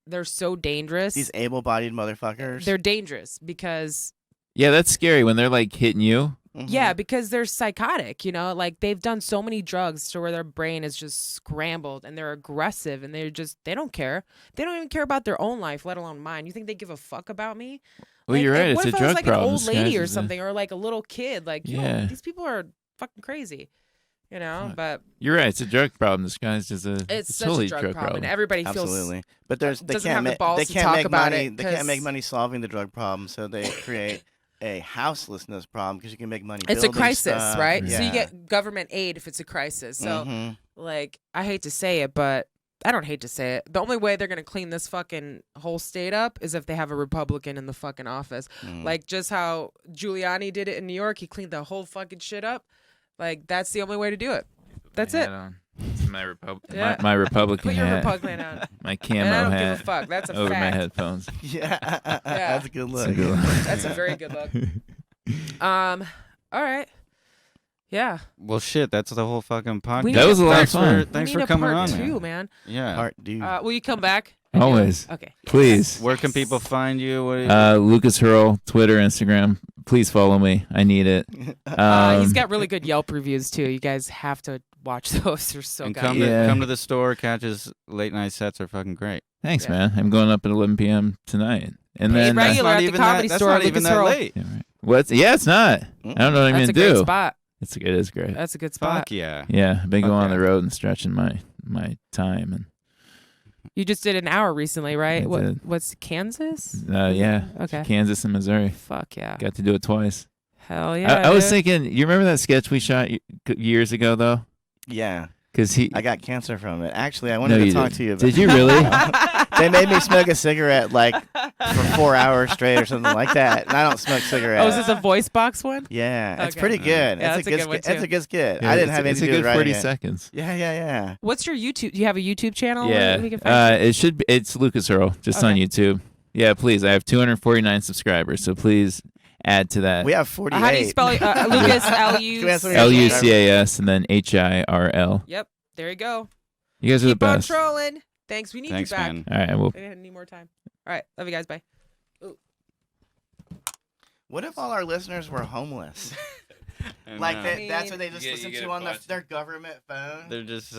[SPEAKER 2] they're so dangerous.
[SPEAKER 3] These able-bodied motherfuckers.
[SPEAKER 2] They're dangerous because
[SPEAKER 4] yeah. That's scary when they're like hitting you.
[SPEAKER 3] Mhm.
[SPEAKER 2] yeah, because they're psychotic, like they've done so many drugs to where their brain is just scrambled and they're aggressive and they don't care. They don't even care about their own life, let alone mine. You think they give a fuck about me?
[SPEAKER 4] Well, you're right.
[SPEAKER 2] What
[SPEAKER 4] It's a
[SPEAKER 2] if I was
[SPEAKER 4] drug
[SPEAKER 2] like
[SPEAKER 4] problem.
[SPEAKER 2] an old lady
[SPEAKER 4] disguised
[SPEAKER 2] or
[SPEAKER 4] as a-
[SPEAKER 2] something, or like a little kid? Like,
[SPEAKER 4] Yeah.
[SPEAKER 2] these people are fucking crazy,
[SPEAKER 4] Fuck.
[SPEAKER 2] But
[SPEAKER 4] You're right. It's a drug problem disguised as a.
[SPEAKER 2] it's such
[SPEAKER 4] totally
[SPEAKER 2] a drug problem, and everybody feels
[SPEAKER 3] Absolutely. But they
[SPEAKER 2] doesn't
[SPEAKER 3] can't
[SPEAKER 2] have the
[SPEAKER 3] make
[SPEAKER 2] balls
[SPEAKER 3] they
[SPEAKER 2] to
[SPEAKER 3] can't
[SPEAKER 2] talk
[SPEAKER 3] make
[SPEAKER 2] about
[SPEAKER 3] money.
[SPEAKER 2] it
[SPEAKER 3] They can't make
[SPEAKER 2] 'cause-
[SPEAKER 3] money solving the drug problem, so they create a houselessness problem because you can make money.
[SPEAKER 2] it's a
[SPEAKER 3] building
[SPEAKER 2] crisis,
[SPEAKER 3] stuff.
[SPEAKER 2] right? So you
[SPEAKER 3] Yeah.
[SPEAKER 2] get government aid if it's a crisis. So
[SPEAKER 3] Mhm.
[SPEAKER 2] like, I hate to say it, but I don't hate to say it. The only way they're gonna clean this fucking whole state up is if they have a Republican in the fucking office.
[SPEAKER 3] Mm.
[SPEAKER 2] Like just how Giuliani did it in New York, he cleaned the whole fucking shit up. Like that's the only way to do it. That's
[SPEAKER 4] My
[SPEAKER 2] it.
[SPEAKER 4] hat on. It's my
[SPEAKER 2] Yeah.
[SPEAKER 4] my Republican
[SPEAKER 2] Put your
[SPEAKER 4] hat.
[SPEAKER 2] Republican on.
[SPEAKER 4] My
[SPEAKER 2] And I
[SPEAKER 4] camo
[SPEAKER 2] don't
[SPEAKER 4] hat
[SPEAKER 2] give a fuck. That's a
[SPEAKER 4] over
[SPEAKER 2] fact.
[SPEAKER 4] my headphones.
[SPEAKER 3] Yeah, that's a good
[SPEAKER 4] It's
[SPEAKER 3] look.
[SPEAKER 4] a good one.
[SPEAKER 2] That's a very good look. All right. Yeah.
[SPEAKER 5] Well, shit. That's the whole fucking podcast.
[SPEAKER 2] We
[SPEAKER 4] That was a lot of
[SPEAKER 5] Thanks
[SPEAKER 4] fun.
[SPEAKER 5] Thanks
[SPEAKER 2] we
[SPEAKER 5] for
[SPEAKER 2] need a
[SPEAKER 5] coming
[SPEAKER 2] part
[SPEAKER 5] on,
[SPEAKER 2] two,
[SPEAKER 5] man.
[SPEAKER 2] man.
[SPEAKER 5] Yeah.
[SPEAKER 3] Part dude.
[SPEAKER 2] Will you come back?
[SPEAKER 4] Always.
[SPEAKER 2] Okay.
[SPEAKER 4] Please.
[SPEAKER 5] Where can people find you? What
[SPEAKER 4] Lucas Hirl, Twitter, Instagram. Please follow me. I need it.
[SPEAKER 2] He's got really good Yelp reviews too. You guys have to watch those. They're so
[SPEAKER 5] and
[SPEAKER 2] good.
[SPEAKER 5] come
[SPEAKER 4] Yeah.
[SPEAKER 5] to come to the store. Catch his late night sets are fucking great.
[SPEAKER 4] Thanks,
[SPEAKER 2] Yeah.
[SPEAKER 4] man. I'm going up at 11 p.m. tonight. And
[SPEAKER 2] Hey,
[SPEAKER 4] then
[SPEAKER 2] regular at the
[SPEAKER 5] even
[SPEAKER 2] Comedy
[SPEAKER 5] that,
[SPEAKER 2] Store,
[SPEAKER 5] That's not even
[SPEAKER 2] Lucas
[SPEAKER 5] that
[SPEAKER 2] Hirl.
[SPEAKER 5] late.
[SPEAKER 4] yeah, right. What's? Yeah, it's not. I don't know what I'm
[SPEAKER 2] That's
[SPEAKER 4] gonna
[SPEAKER 2] a great
[SPEAKER 4] do.
[SPEAKER 2] spot.
[SPEAKER 4] It is great.
[SPEAKER 2] That's a good spot.
[SPEAKER 5] Fuck yeah.
[SPEAKER 4] Yeah, I've been going on
[SPEAKER 5] Okay.
[SPEAKER 4] the road and stretching my time and
[SPEAKER 2] You just did an hour recently, right?
[SPEAKER 4] I did.
[SPEAKER 2] What's Kansas?
[SPEAKER 4] yeah,
[SPEAKER 2] Okay.
[SPEAKER 4] Kansas and Missouri.
[SPEAKER 2] Fuck yeah.
[SPEAKER 4] Got to do it twice.
[SPEAKER 2] Hell yeah.
[SPEAKER 4] I was
[SPEAKER 2] dude.
[SPEAKER 4] thinking, you remember that sketch we shot years ago though?
[SPEAKER 3] Yeah,
[SPEAKER 4] Because he.
[SPEAKER 3] I got cancer from it. Actually, I
[SPEAKER 4] no,
[SPEAKER 3] wanted to
[SPEAKER 4] you
[SPEAKER 3] talk
[SPEAKER 4] didn't.
[SPEAKER 3] to you about
[SPEAKER 4] Did you really?
[SPEAKER 3] They made me smoke a cigarette like for 4 hours straight or something like that, and I don't smoke cigarettes.
[SPEAKER 2] Oh, is this a voice box one?
[SPEAKER 3] Yeah, it's
[SPEAKER 2] Okay.
[SPEAKER 3] pretty good.
[SPEAKER 2] Yeah,
[SPEAKER 3] It's
[SPEAKER 2] that's a good one,
[SPEAKER 3] skit. It's
[SPEAKER 2] too.
[SPEAKER 3] a good skit.
[SPEAKER 4] Yeah,
[SPEAKER 3] I didn't
[SPEAKER 4] it's-
[SPEAKER 3] have anything
[SPEAKER 4] it's
[SPEAKER 3] to
[SPEAKER 4] a
[SPEAKER 3] do
[SPEAKER 4] good
[SPEAKER 3] with writing
[SPEAKER 4] 40
[SPEAKER 3] it.
[SPEAKER 4] seconds.
[SPEAKER 2] What's your YouTube? Do you have a YouTube channel?
[SPEAKER 4] Yeah,
[SPEAKER 2] where we can find you?
[SPEAKER 4] it should be. It's Lucas Hirl, just on
[SPEAKER 2] Okay.
[SPEAKER 4] YouTube. Yeah, please. I have 249 subscribers, so please add to that.
[SPEAKER 3] We have 48.
[SPEAKER 2] How do you spell Lucas?
[SPEAKER 3] Can we have some-
[SPEAKER 4] LUCAS and then HIRL.
[SPEAKER 2] Yep. There you go.
[SPEAKER 4] You guys are the
[SPEAKER 2] Keep on
[SPEAKER 4] best.
[SPEAKER 2] trolling. Thanks. We need
[SPEAKER 5] Thanks,
[SPEAKER 2] you back.
[SPEAKER 5] man.
[SPEAKER 4] All right, we'll
[SPEAKER 2] We need more time. All right. Love you guys. Bye.
[SPEAKER 3] What if all our listeners were homeless?
[SPEAKER 5] I
[SPEAKER 3] Like
[SPEAKER 5] know.
[SPEAKER 3] that's what they just
[SPEAKER 4] You
[SPEAKER 3] listen
[SPEAKER 4] get
[SPEAKER 3] to
[SPEAKER 4] a
[SPEAKER 3] on
[SPEAKER 4] bunch.
[SPEAKER 3] their government phone.
[SPEAKER 5] They're just